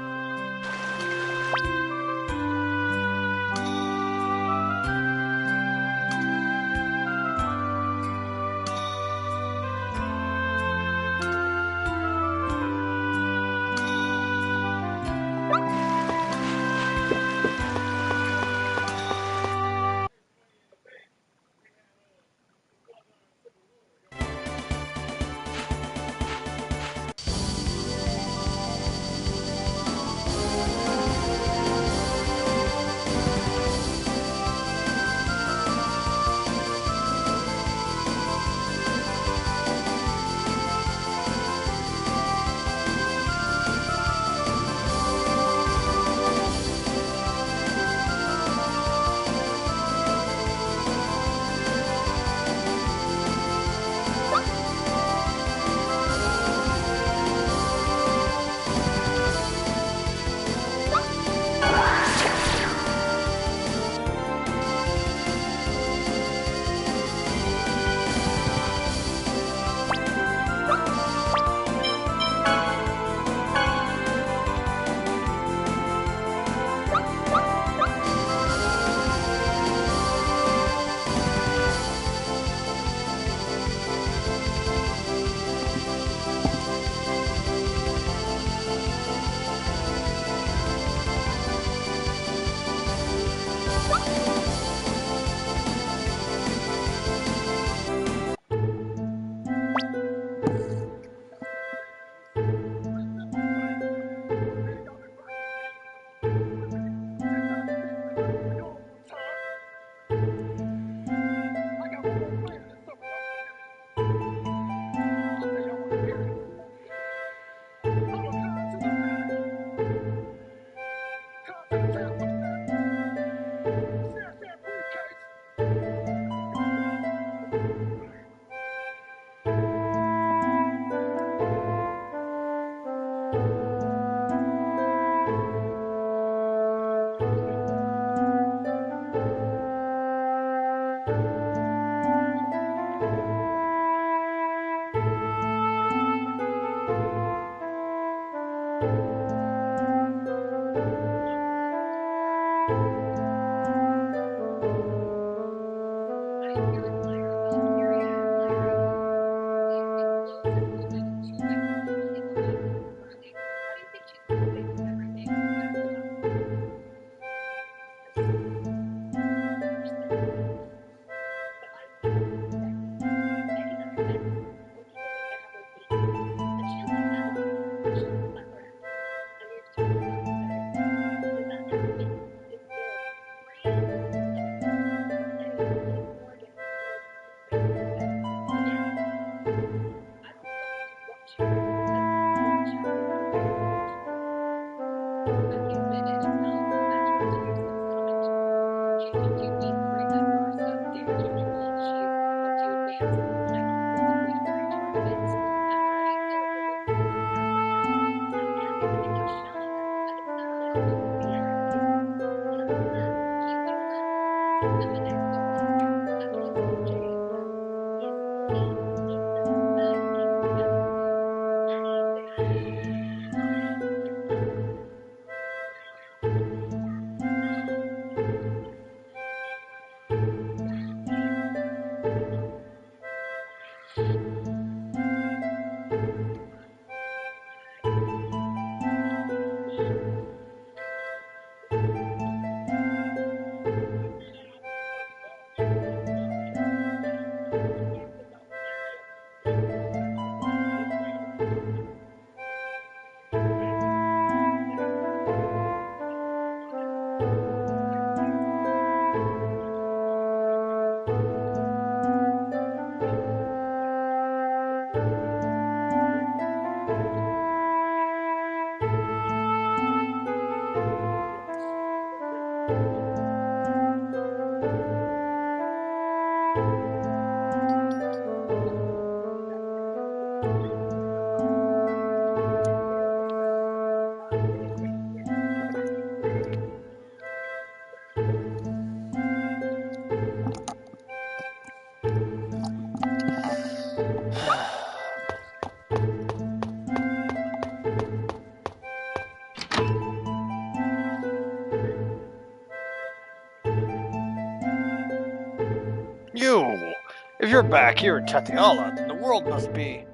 You! If you're back here in Tatiala, then the world must be...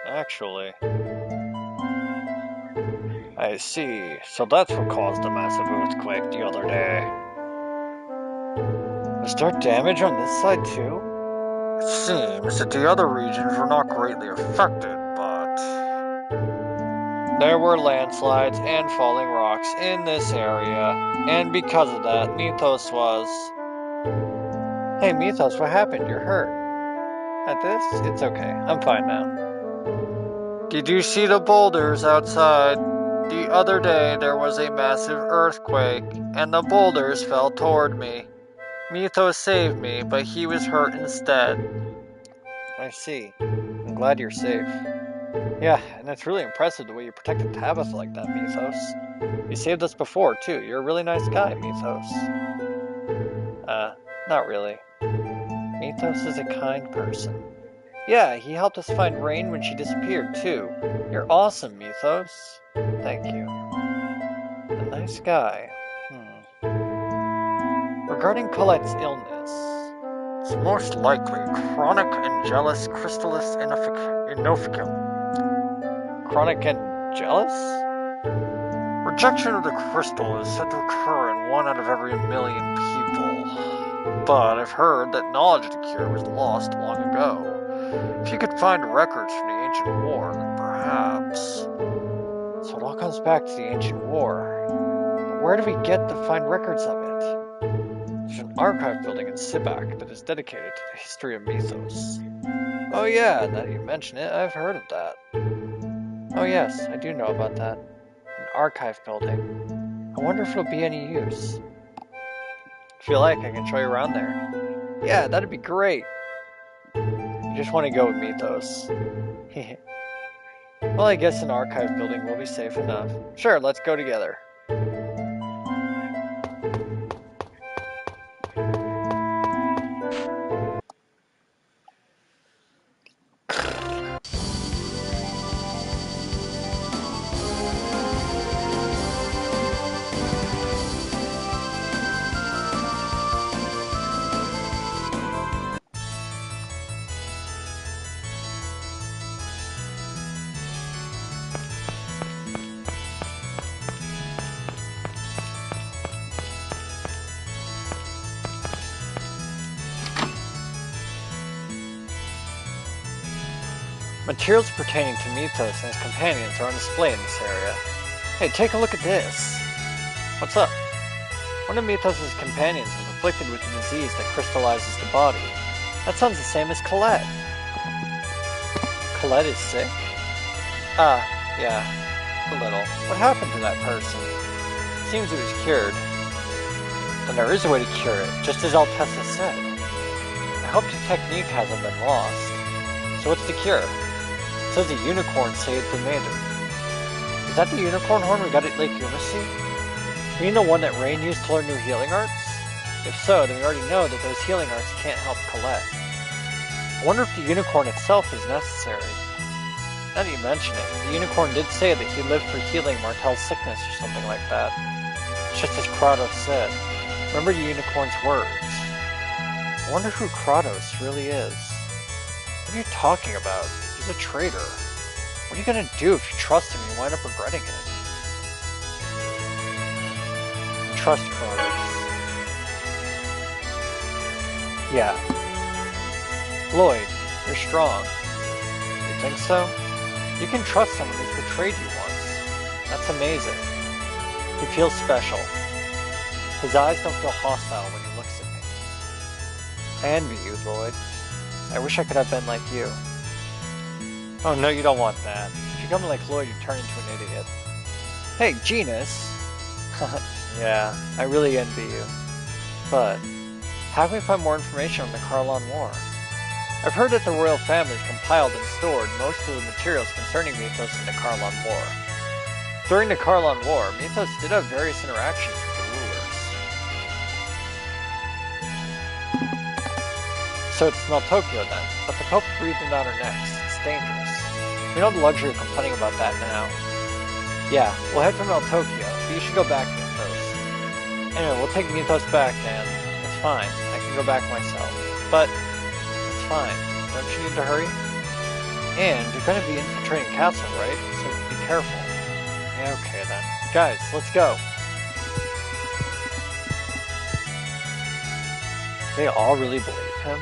Actually... I see. So that's what caused the massive earthquake the other day. Was there damage on this side too? It seems that the other regions were not greatly affected, but... There were landslides and falling rocks in this area, and because of that, Mythos was... Hey Mythos, what happened? You're hurt. At this? It's okay. I'm fine now. Did you see the boulders outside? The other day there was a massive earthquake, and the boulders fell toward me. Mythos saved me, but he was hurt instead. I see. I'm glad you're safe. Yeah, and it's really impressive the way you protected Tabitha like that, Mythos. You saved us before, too. You're a really nice guy, Mythos. Not really. Mythos is a kind person. Yeah, he helped us find Rain when she disappeared, too. You're awesome, Mythos. Thank you. A nice guy. Regarding Colette's illness, it's most likely chronic Angelus Crystallis Inoficum. Chronic Angelus? Rejection of the crystal is said to occur in 1 out of every 1,000,000 people. But I've heard that knowledge of the cure was lost long ago. If you could find records from the ancient war, then perhaps... So it all comes back to the ancient war. But where do we get to find records of it? There's an archive building in Sibak that is dedicated to the history of Mythos. Oh yeah, now that you mention it, I've heard of that. Oh yes, I do know about that. An archive building. I wonder if it'll be any use. If you like, I can show you around there. Yeah, that'd be great. You just want to go with Mythos. Well, I guess an archive building will be safe enough. Sure, let's go together. Materials pertaining to Mythos and his companions are on display in this area. Hey, take a look at this. What's up? One of Mythos' companions was afflicted with a disease that crystallizes the body. That sounds the same as Colette. Colette is sick? Yeah, a little. What happened to that person? It seems it was cured. Then there is a way to cure it, just as Altessa said. I hope the technique hasn't been lost. So what's the cure? It says the unicorn saved the maiden. Is that the unicorn horn we got at Lake Yumasea? You mean the one that Rain used to learn new healing arts? If so, then we already know that those healing arts can't help Colette. I wonder if the unicorn itself is necessary. Now that you mention it, the unicorn did say that he lived for healing Martel's sickness or something like that. Just as Kratos said. Remember the unicorn's words. I wonder who Kratos really is. What are you talking about? He's a traitor. What are you gonna do if you trust him and you wind up regretting it? Trust Kratos. Yeah. Lloyd, you're strong. You think so? You can trust someone who's betrayed you once. That's amazing. He feels special. His eyes don't feel hostile when he looks at me. I envy you, Lloyd. I wish I could have been like you. Oh no, you don't want that. If you become like Lloyd, you turn into an idiot. Hey, Genus! Yeah, I really envy you. But, how can we find more information on the Karlan War? I've heard that the royal families compiled and stored most of the materials concerning Mythos in the Karlan War. During the Karlan War, Mythos did have various interactions with the rulers. So it's Meltokyo then, but the Pope breathed down our necks. It's dangerous. We don't have the luxury of complaining about that now. Yeah, we'll head for Meltokyo, but you should go back, Mythos. Anyway, we'll take Mythos back then. It's fine. I can go back myself. But it's fine. Don't you need to hurry? And you're going to be infiltrating Castle, right? So be careful. Yeah, okay then. Guys, let's go. Do they all really believe him?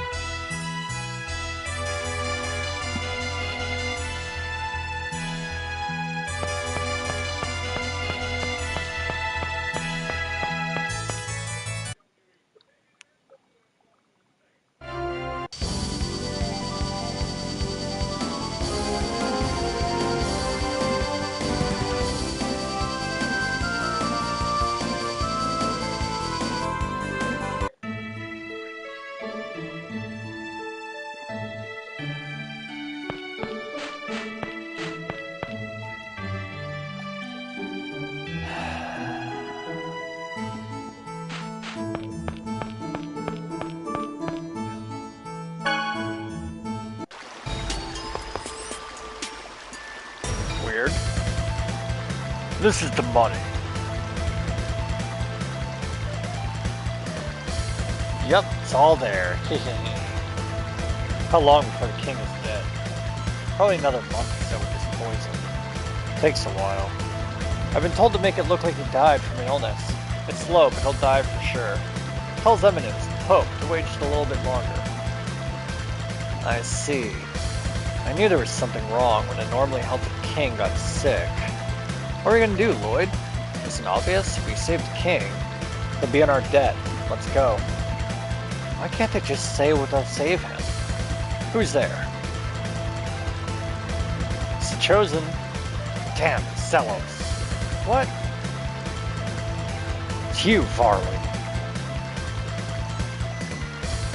Weird. This is the money. Yep, it's all there. How long before the king is dead? Probably another month or so with this poison. Takes a while. I've been told to make it look like he died from an illness. It's slow, but he'll die for sure. Tells Eminence, the Pope, to wait just a little bit longer. I see. I knew there was something wrong when a normally healthy king got sick. What are we gonna do, Lloyd? Isn't obvious? If we save the king, he'll be in our debt. Let's go. Why can't they just say we'll save him? Who's there? It's the Chosen. Damn, Celos. What? It's you, Varley.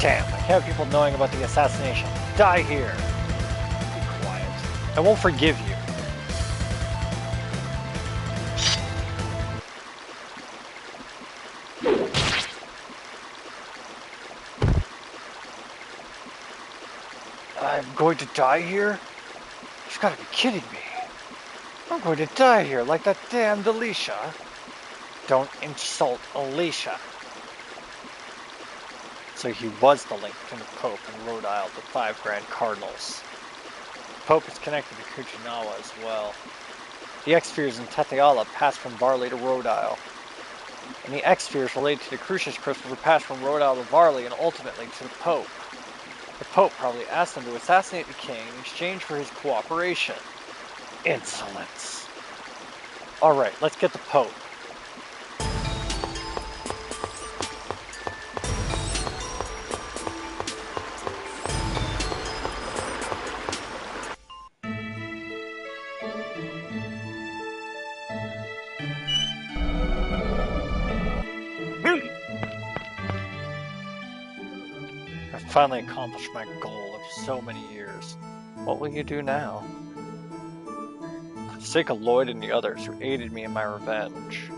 Damn, I can't have people knowing about the assassination. Die here. Be quiet. I won't forgive you. I'm going to die here? You've got to be kidding me. I'm going to die here like that damned Alicia. Don't insult Alicia. So he was the link between the Pope and Rhode Isle, the 5 Grand Cardinals. The Pope is connected to Kuchinawa as well. The X-Spheres in Tetheala passed from Varley to Rhode Isle. And the X-Spheres related to the Crucius crystals were passed from Rhode Isle to Varley and ultimately to the Pope. The Pope probably asked them to assassinate the king in exchange for his cooperation. Insolence. Alright, let's get the Pope. I finally accomplished my goal of so many years. What will you do now? For the sake of Lloyd and the others who aided me in my revenge,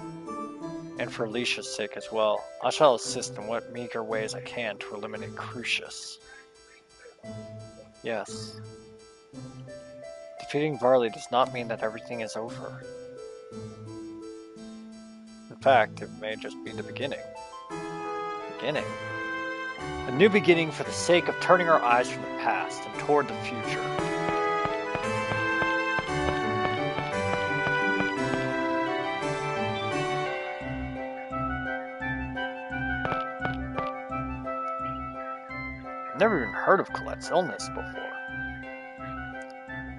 and for Alicia's sake as well, I shall assist in what meager ways I can to eliminate Crucius. Yes. Defeating Varley does not mean that everything is over. In fact, it may just be the beginning. Beginning? A new beginning for the sake of turning our eyes from the past and toward the future. I've never even heard of Colette's illness before.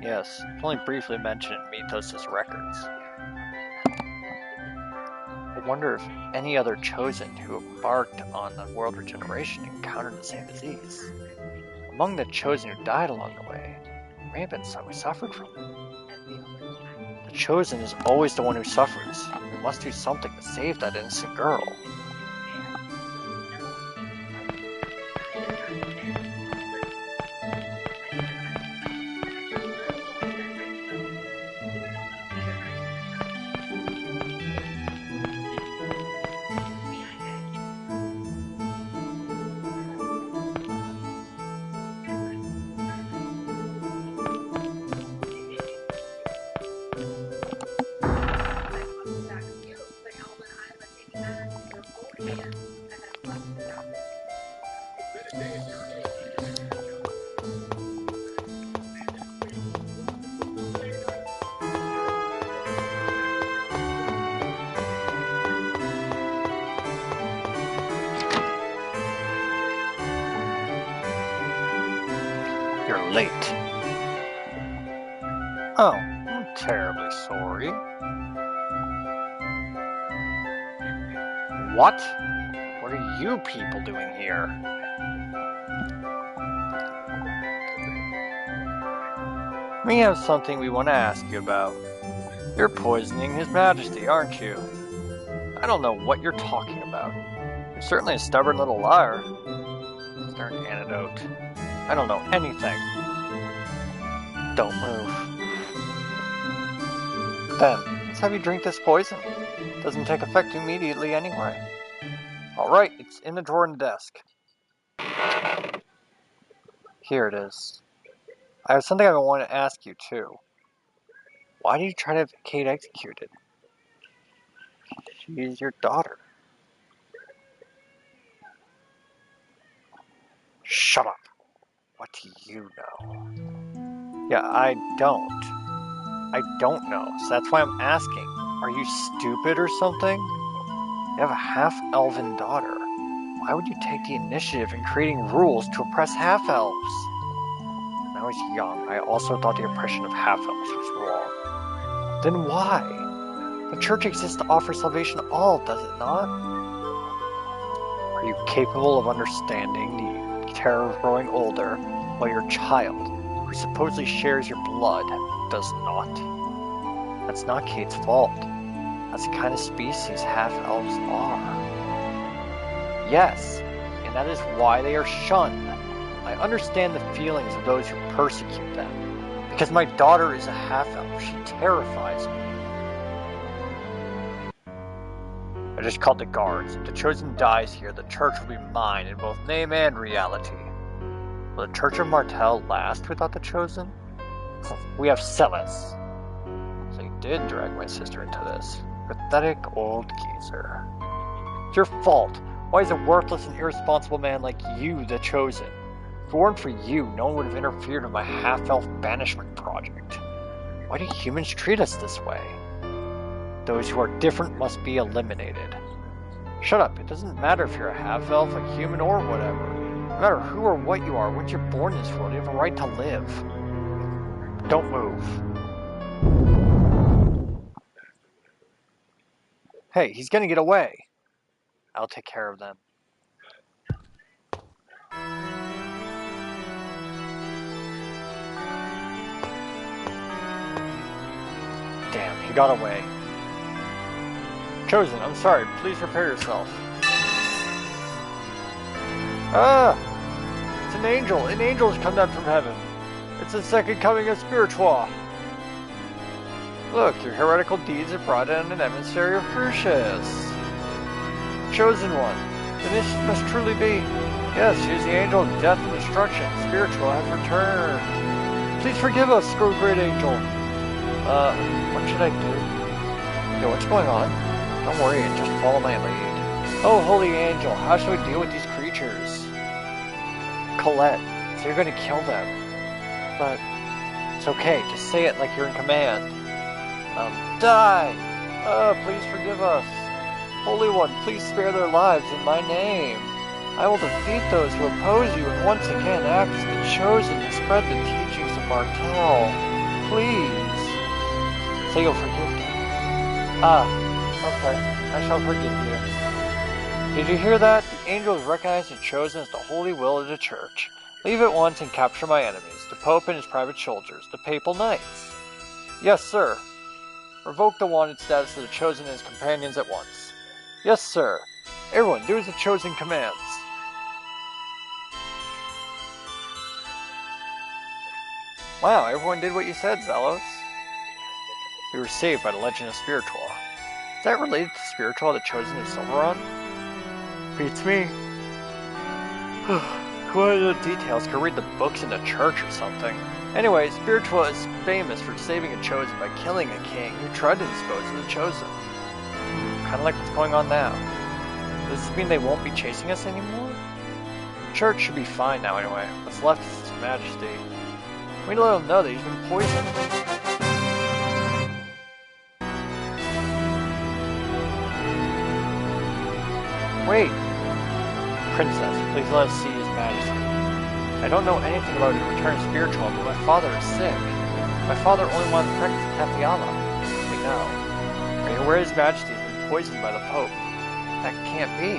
Yes, it's only briefly mentioned in Mythos' records. I wonder if any other Chosen who embarked on the world regeneration encountered the same disease. Among the Chosen who died along the way, there may have been some who suffered from it. The Chosen is always the one who suffers. We must do something to save that innocent girl. You're late. Oh, I'm terribly sorry. What? What are you people doing here? We have something we want to ask you about. You're poisoning His Majesty, aren't you? I don't know what you're talking about. You're certainly a stubborn little liar. Is there an antidote? I don't know anything. Don't move. Then, let's have you drink this poison. It doesn't take effect immediately anyway. Alright, it's in the drawer in the desk. Here it is. I have something I want to ask you, too. Why did you try to have Kate executed? She's your daughter. Shut up. What do you know? Yeah, I don't. I don't know, so that's why I'm asking. Are you stupid or something? You have a half-elven daughter. Why would you take the initiative in creating rules to oppress half-elves? When I was young, I also thought the oppression of half-elves was wrong. Then why? The church exists to offer salvation to all, does it not? Are you capable of understanding the terror of growing older while your child, who supposedly shares your blood, does not? That's not Kate's fault. That's the kind of species half-elves are. Yes, and that is why they are shunned. I understand the feelings of those who persecute them. Because my daughter is a half-elf, she terrifies me. I just called the guards. If the Chosen dies here, the church will be mine in both name and reality. Will the Church of Martel last without the Chosen? We have Celis. So you did drag my sister into this. Pathetic old geezer. It's your fault. Why is a worthless and irresponsible man like you the Chosen? If it weren't for you, no one would have interfered with my half-elf banishment project. Why do humans treat us this way? Those who are different must be eliminated. Shut up, it doesn't matter if you're a half-elf, a human, or whatever. No matter who or what you are, once you're born in this world, you have a right to live. Don't move. Hey, he's gonna get away. I'll take care of them. Damn, he got away. Chosen, I'm sorry. Please prepare yourself. Ah! It's an angel. An angel has come down from heaven. It's the second coming of Spiritual. Look, your heretical deeds have brought in an emissary of Crucius. Chosen one. Then this must truly be. Yes, she is the angel of death and destruction. Spiritual has returned. Please forgive us, great angel. What should I do? Yo, what's going on? Don't worry, just follow my lead. Oh, holy angel, how should we deal with these creatures? Colette, so you're gonna kill them. But it's okay, just say it like you're in command. Die! Please forgive us. Holy One, please spare their lives in my name. I will defeat those who oppose you and once again act as the Chosen and spread the teachings of Martel. Please. Say you'll forgive me. Okay. I shall forgive you. Did you hear that? The angel is recognized and chosen as the holy will of the church. Leave at once and capture my enemies, the Pope and his private soldiers, the Papal Knights. Yes, sir. Revoke the wanted status of the Chosen and his companions at once. Yes, sir. Everyone, do as the Chosen commands. Wow, everyone did what you said, Zelos. We were saved by the legend of Spiritual. Is that related to Spiritual, the Chosen of Silveron? Beats me. Quite the details, could read the books in the church or something. Anyway, Spiritual is famous for saving a Chosen by killing a king who tried to dispose of the Chosen. Kinda like what's going on now. Does this mean they won't be chasing us anymore? The church should be fine now anyway. What's left is His Majesty. We need to let him know that he's been poisoned. Wait! Princess, please let us see His Majesty. I don't know anything about the return of Spiritual, but my father is sick. My father only wanted to practice Tathiala. We know. Are you aware His Majesty has been poisoned by the Pope? That can't be.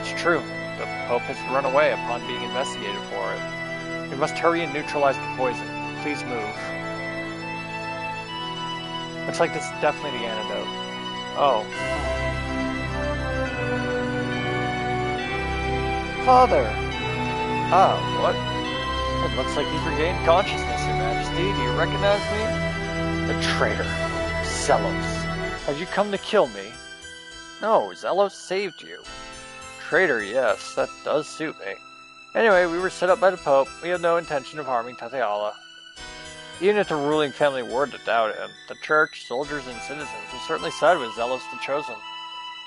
It's true. The Pope has run away upon being investigated for it. We must hurry and neutralize the poison. Please move. Looks like this is definitely the antidote. Oh. Father! Ah, what? It looks like he's regained consciousness, Your Majesty. Do you recognize me? The traitor. Zelos. Have you come to kill me? No, Zelos saved you. Traitor, yes, that does suit me. Anyway, we were set up by the Pope. We have no intention of harming Tathiala. Even if the ruling family were to doubt him, the church, soldiers, and citizens will certainly side with Zelos the Chosen.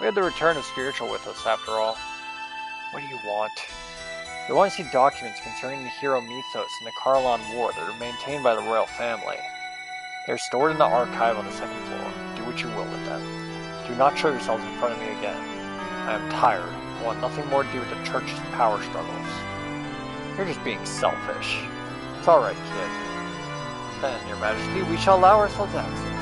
We had the return of Spiritual with us, after all. What do you want? We want to see documents concerning the hero mythos and the Karlan War that are maintained by the royal family. They are stored in the archive on the second floor. Do what you will with them. Do not show yourselves in front of me again. I am tired. I want nothing more to do with the church's power struggles. You're just being selfish. It's alright, kid. Then, Your Majesty, we shall allow ourselves access.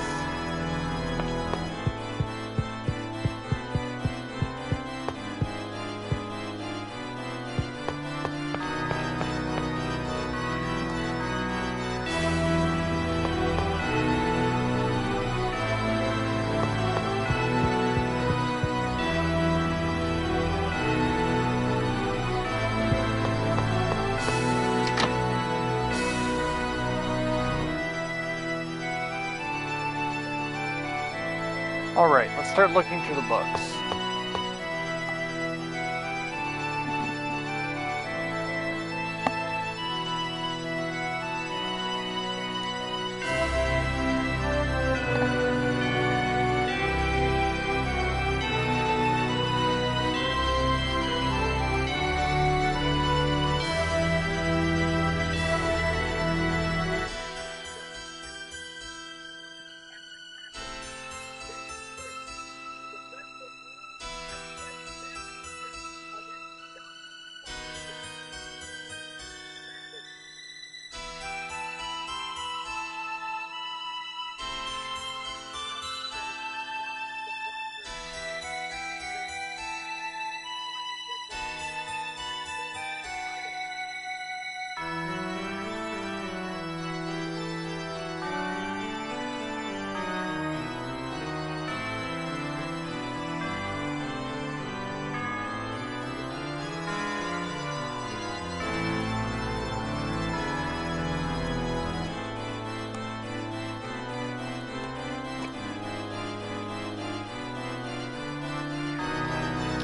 Alright, let's start looking through the books.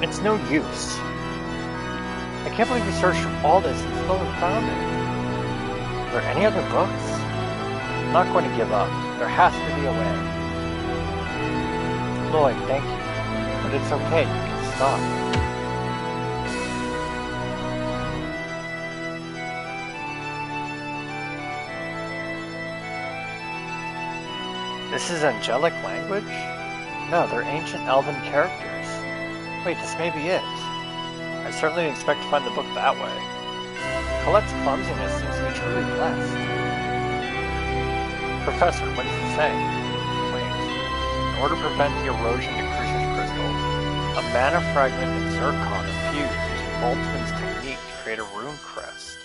It's no use. I can't believe we searched for all this and still haven't found it. Are there any other books? I'm not going to give up. There has to be a way. Lloyd, thank you. But it's okay, you can stop. This is angelic language? No, they're ancient elven characters. Wait, this may be it. I certainly didn't expect to find the book that way. Colette's clumsiness seems to be truly blessed. Professor, what does it say? Wait. In order to prevent the erosion to Crucius Crystal, a mana fragment and zircon are fused using Boltzmann's technique to create a rune crest.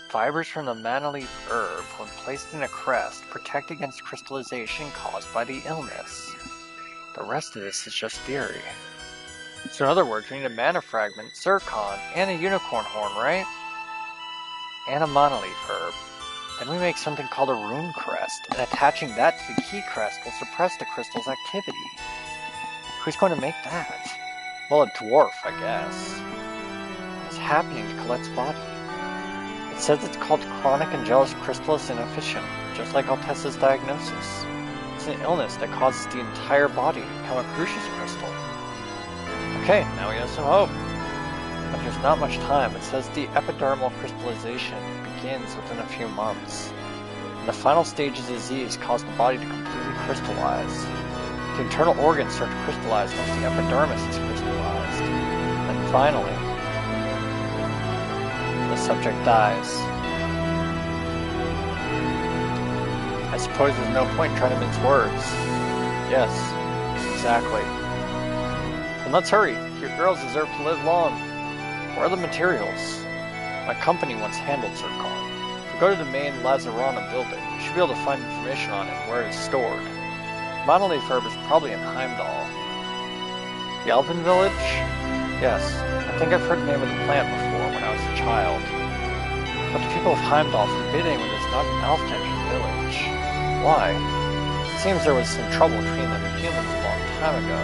Fibers from the manna leaf herb, when placed in a crest, protect against crystallization caused by the illness. The rest of this is just theory. So in other words, we need a mana fragment, zircon, and a unicorn horn, right? And a mana leaf herb. Then we make something called a rune crest, and attaching that to the key crest will suppress the crystal's activity. Who's going to make that? Well, a dwarf, I guess. What's happening to Colette's body? It says it's called chronic Angelus Crystallis Inefficient, just like Altessa's diagnosis. It's an illness that causes the entire body to become a Crucius crystal. Okay, now we have some hope. But there's not much time. It says the epidermal crystallization begins within a few months. And the final stage of disease cause the body to completely crystallize. The internal organs start to crystallize once the epidermis is crystallized. And finally, the subject dies. I suppose there's no point trying to mince words. Yes, exactly. Then let's hurry. Your girls deserve to live long. Where are the materials? My company once handled zircon. If we go to the main Lazarana building, we should be able to find information on it and where it is stored. Monolith herb is probably in Heimdall. The Elven village? Yes, I think I've heard the name of the plant before when I was a child. But the people of Heimdall forbid anyone who is not an elf to enter the village. Why? It seems there was some trouble between them and humans a long time ago.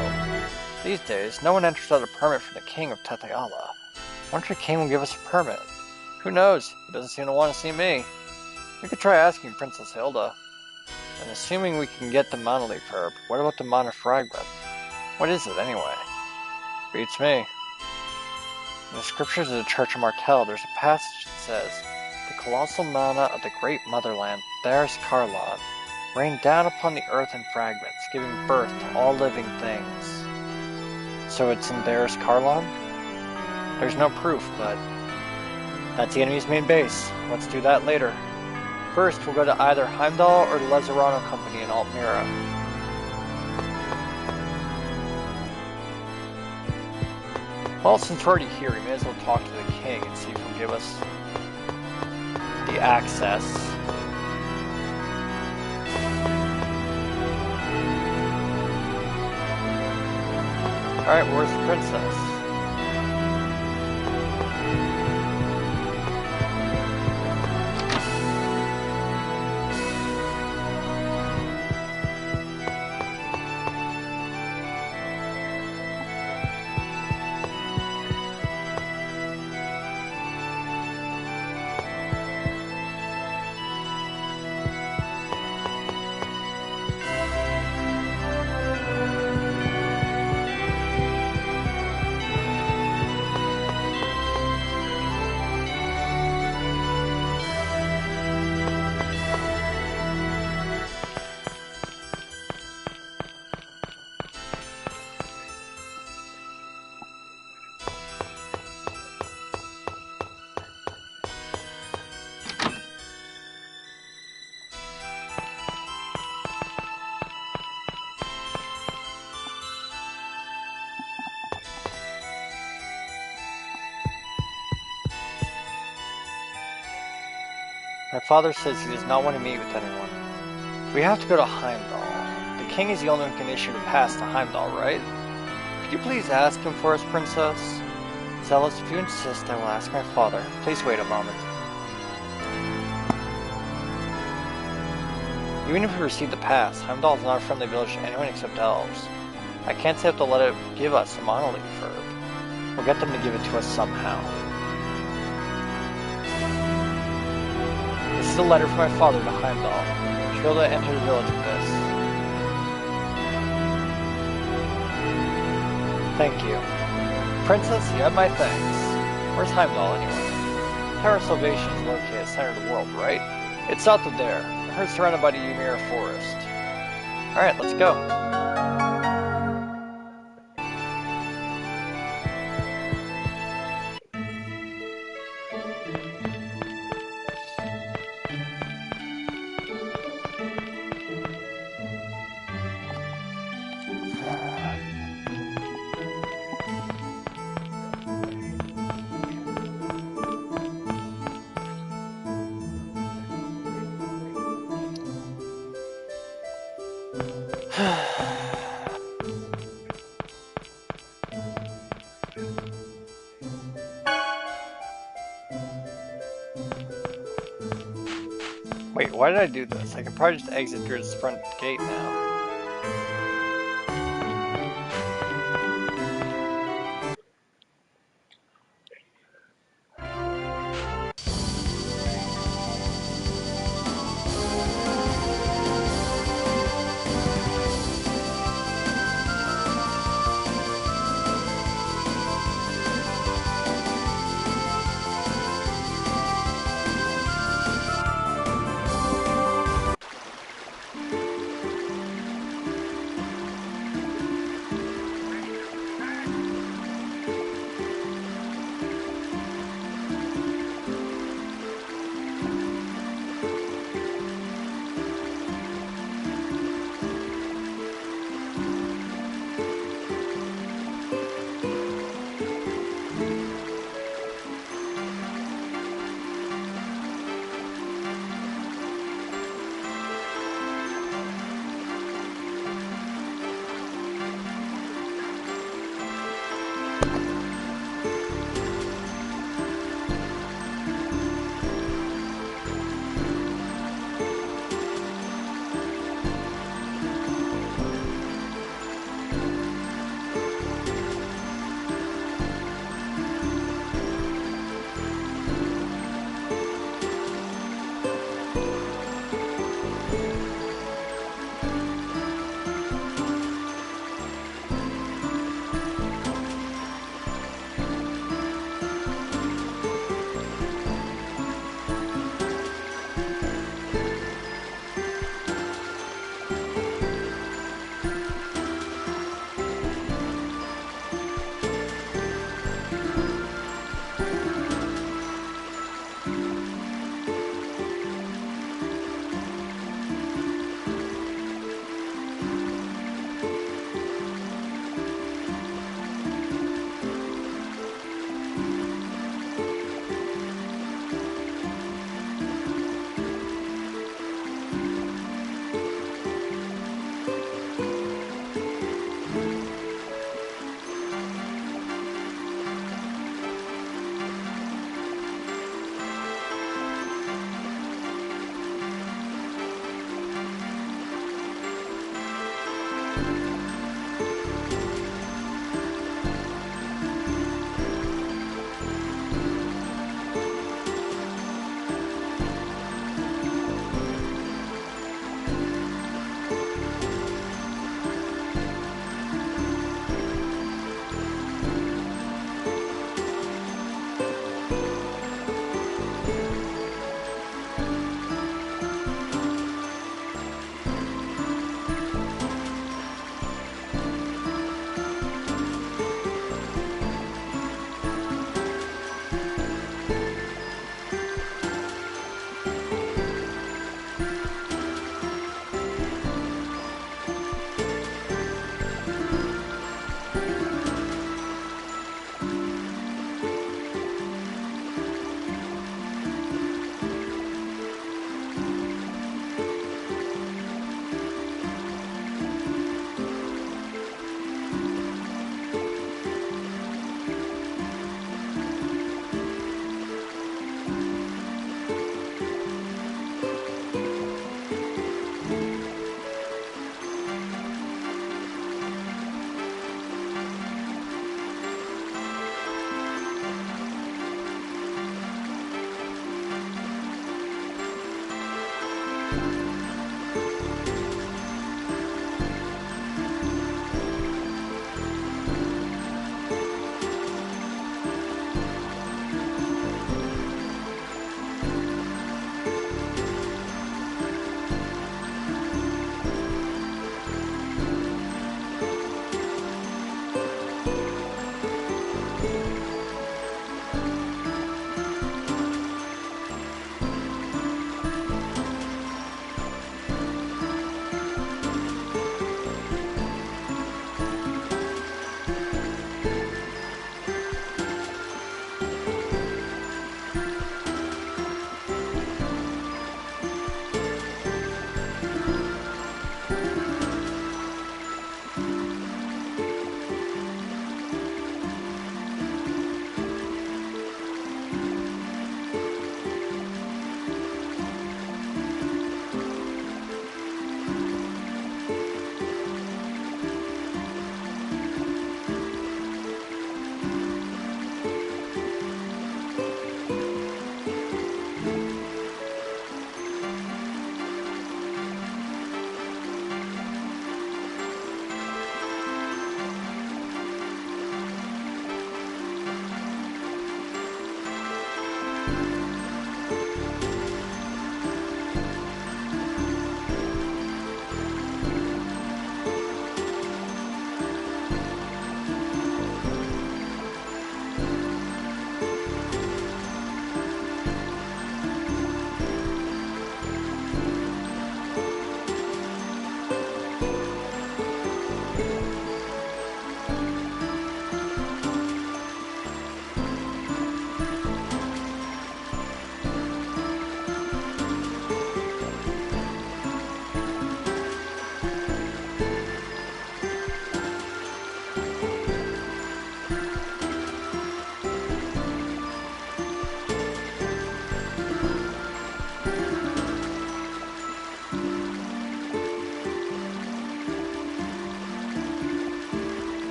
These days, no one enters without a permit from the king of Tetheala. I wonder if the king will give us a permit. Who knows? He doesn't seem to want to see me. We could try asking Princess Hilda. And assuming we can get the monolith herb, what about the mana fragment? What is it, anyway? Beats me. In the scriptures of the Church of Martel, there's a passage that says, "The colossal mana of the great motherland, Theris Karlan, rained down upon the earth in fragments, giving birth to all living things." So it's in Theris Karlan? There's no proof, but that's the enemy's main base. Let's do that later. First, we'll go to either Heimdall or the Lazarano Company in Altmira. Well, since we're already here, we may as well talk to the king and see if he'll give us the access. Alright, where's the princess? My father says he does not want to meet with anyone. We have to go to Heimdall. The king is the only one who can issue a pass to Heimdall, right? Could you please ask him for us, princess? Zealous, if you insist, I will ask my father. Please wait a moment. Even if we receive the pass, Heimdall is not a friendly village to anyone except elves. I can't say if they'll let it give us the monolith herb. We'll get them to give it to us somehow. This is a letter from my father to Heimdall. You should be able to enter the village with this. Thank you. Princess, you have my thanks. Where's Heimdall anyway? Tower of Salvation is located at the center of the world, right? It's south of there. I heard surrounded by the Ymir forest. Alright, let's go. Wait, why did I do this? I can probably just exit through this front gate now.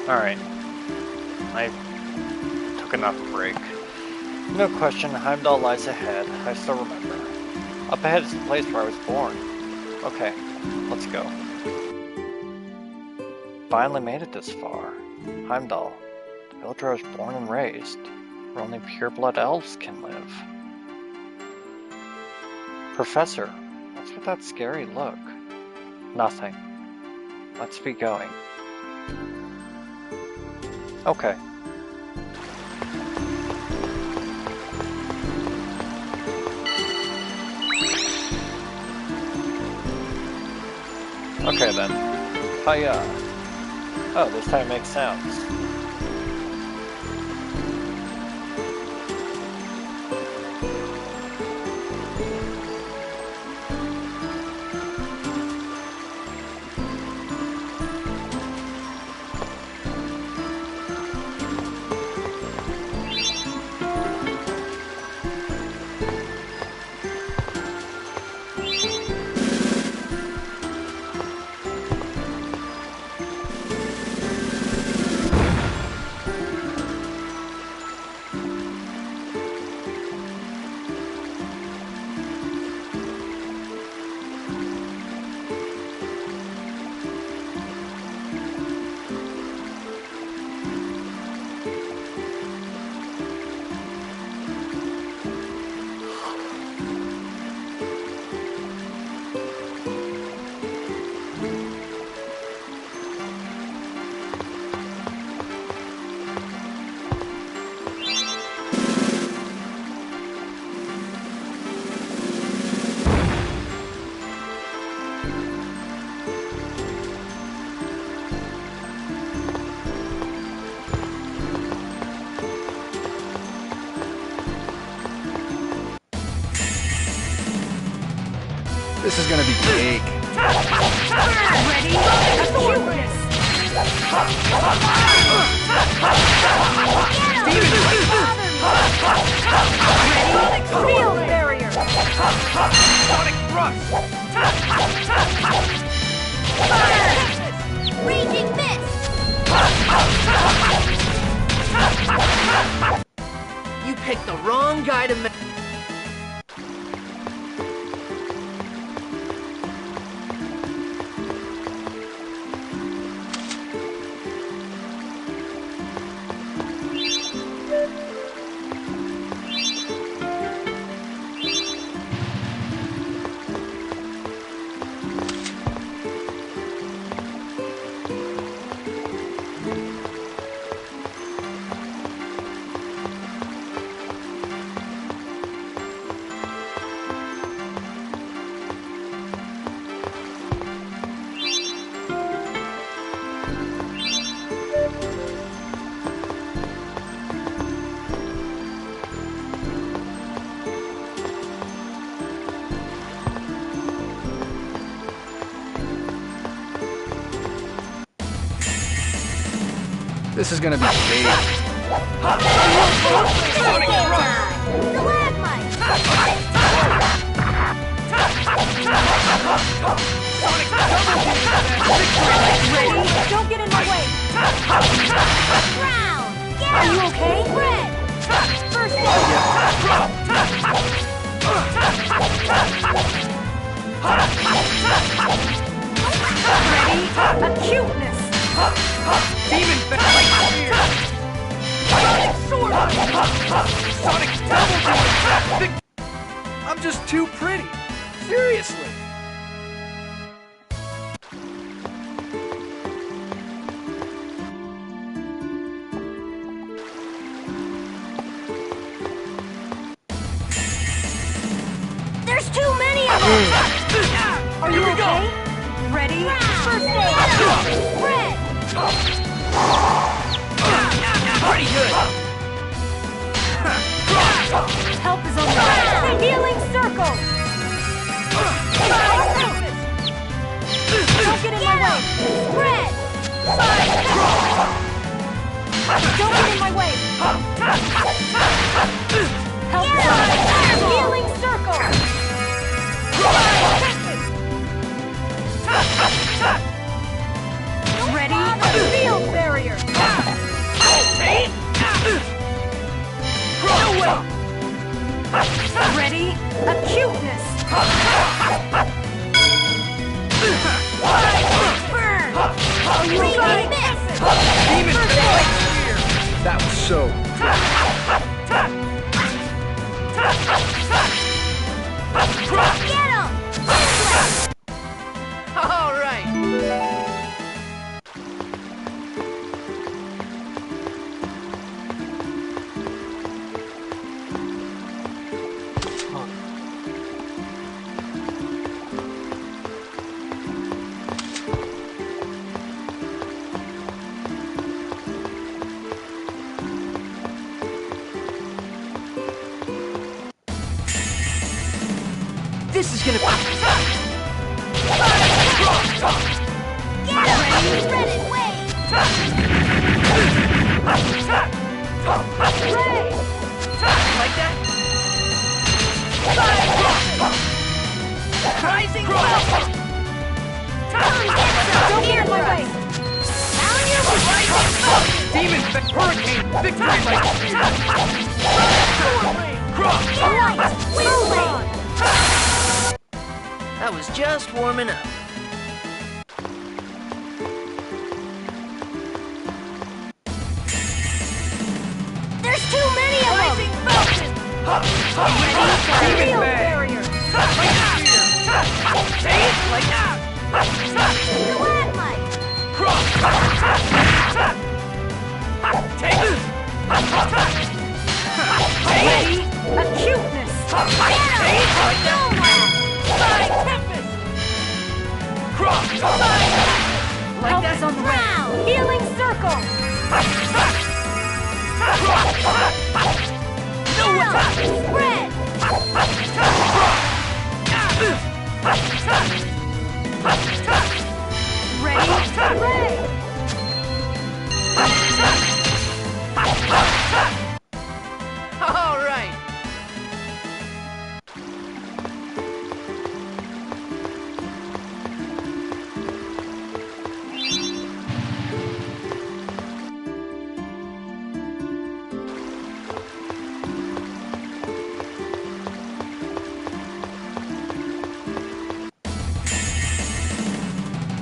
Alright. I took enough break. No question, Heimdall lies ahead. I still remember. Up ahead is the place where I was born. Okay, let's go. Finally made it this far. Heimdall, the village where I was born and raised, where only pure-blood elves can live. Professor, what's with that scary look? Nothing. Let's be going. Okay. Okay then. Hiya. Oh, this time it makes sounds. This is gonna be cake. Ready? Cuteness! Ready? Field barrier! Sonic thrust! Raging mist! You picked the wrong guy to make. This is gonna be cake. Sonic thrust! Stalagmite! Sonic double Ready? Don't get in my way! Ground! Are you okay? Red! First aid! Ready? Acuteness! Demon Sonic sword! Sonic double demon! I'm just too pretty. Seriously. There's too many of them! Are you okay? Ready? First aid! Red! Pretty good! Help is on the way! Healing circle! Don't get in my way! Red! Don't get in my way! Help is on the way! Healing circle! No way! Ready? Acuteness! Burn! Sonic miss! Demon Spear! That was so... Get him! All right! This is gonna be... Get him! Spread it, wait! Like that? Rising Falcon! Don't get in my way! Demon Hurricane! Victory Light! Cross! Light! Wind! I was just warming up. There's too many of them! Rising Falcon! Field barrier! Like that! Glad light! Take this! Ready? Acuteness! Like that! Sonic Tempest! Like Help that! is on the way! Healing Circle! Spread! Ready? Ray! All right!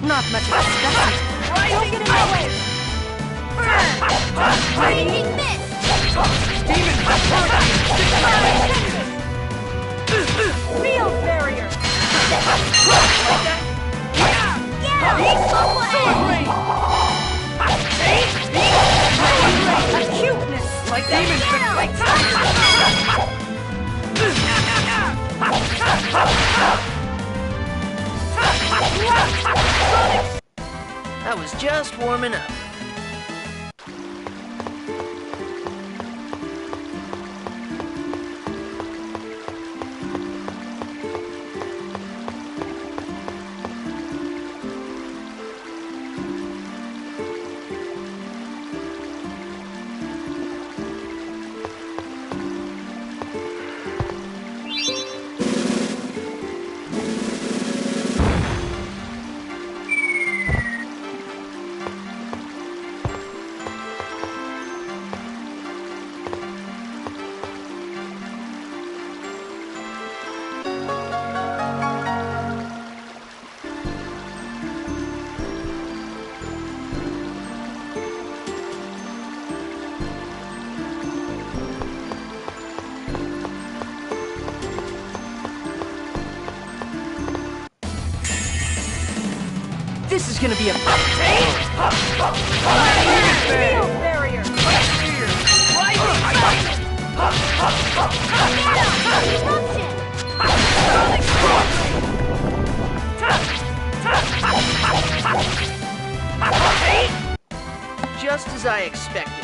Not much of a specimen. Don't get in my way! Burn! Lightning miss! Demon Field barrier! Acuteness! Like demon I was just warming up. This is gonna be a... Field barrier! Just as I expected.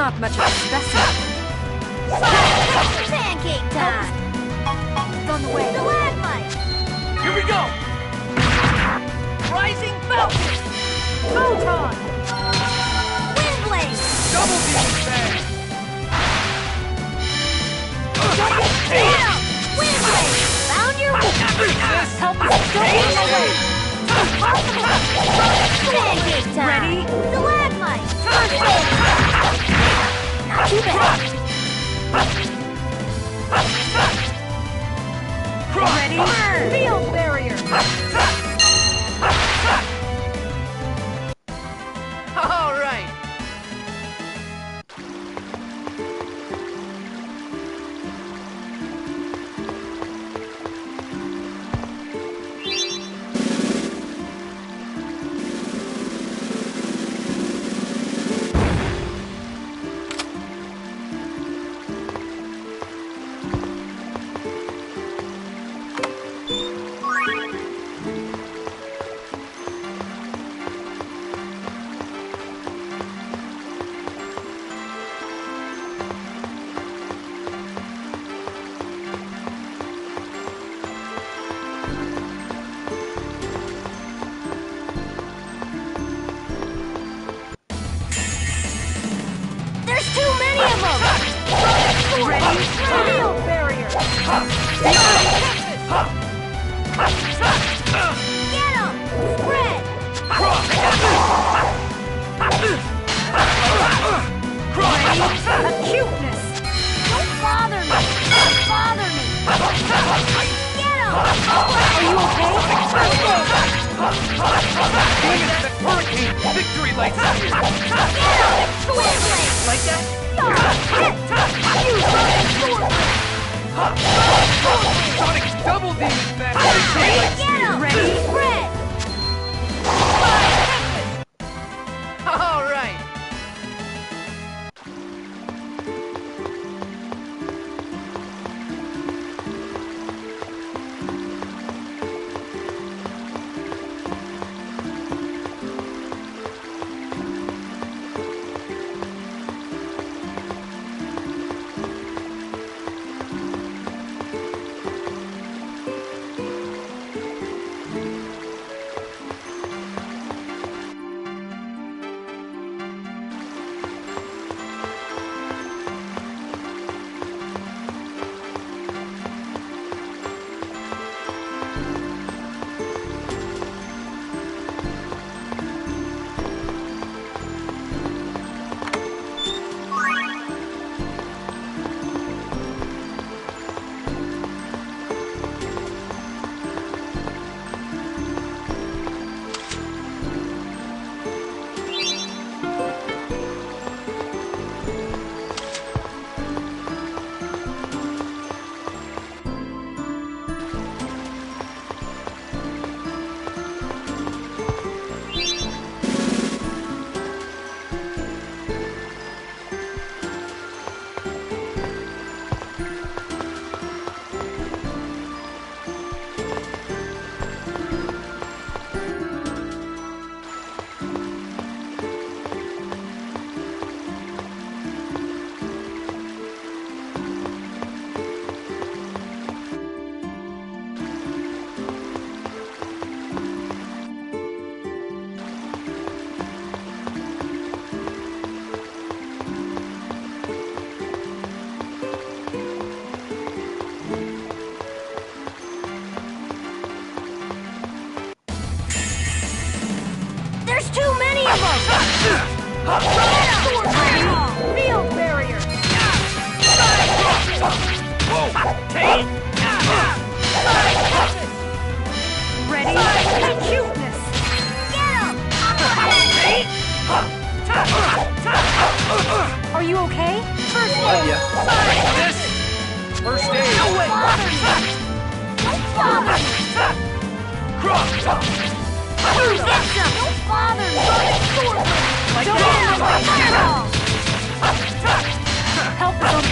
not much of a specimen. Pancake time! It's on the way. Stalagmite! Here we go! Rising Falcon! Photon! Windblade! Double beam bang! Down! Windblade! Found your weakness! Help us! Don't get in my way! Pancake time! Ready? Stalagmite! First aid! Not too bad! Ready? Field barrier! All right! There's too many of them! Ready? Field barrier! Get him! Spread! Ready? Acuteness! Don't bother me! Don't bother me! Get him! Are you okay? Demon Hurricane! Victory lights here! Get him! Windblade! Like that? Sonic double demon bang! Victory lights Get him! Ready? Spread! all right! There's too many of them! Field barrier! Whoa! Take! Ready? Acuteness! Get him! Are you okay? First aid! This! First aid! Don't bother me! Don't bother me! Get some! Don't bother me! Like Don't that! get in my way! Fireball! Help us on...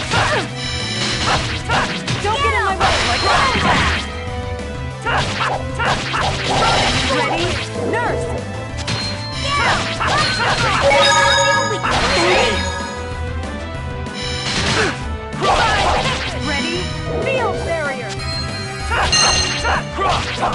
Don't get in my way! Ready? Nurse! Get him! All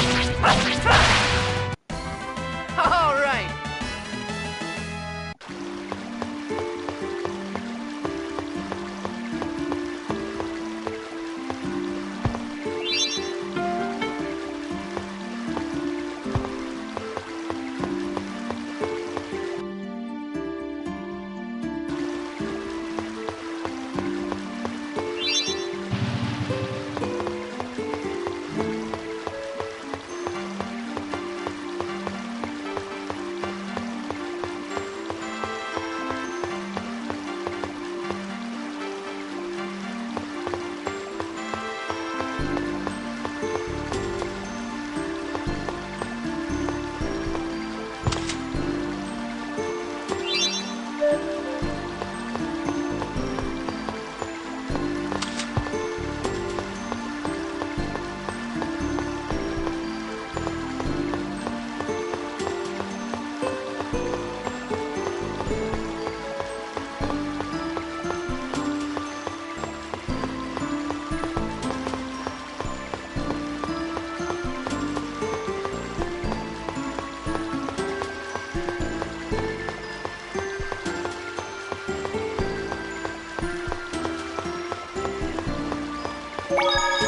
right.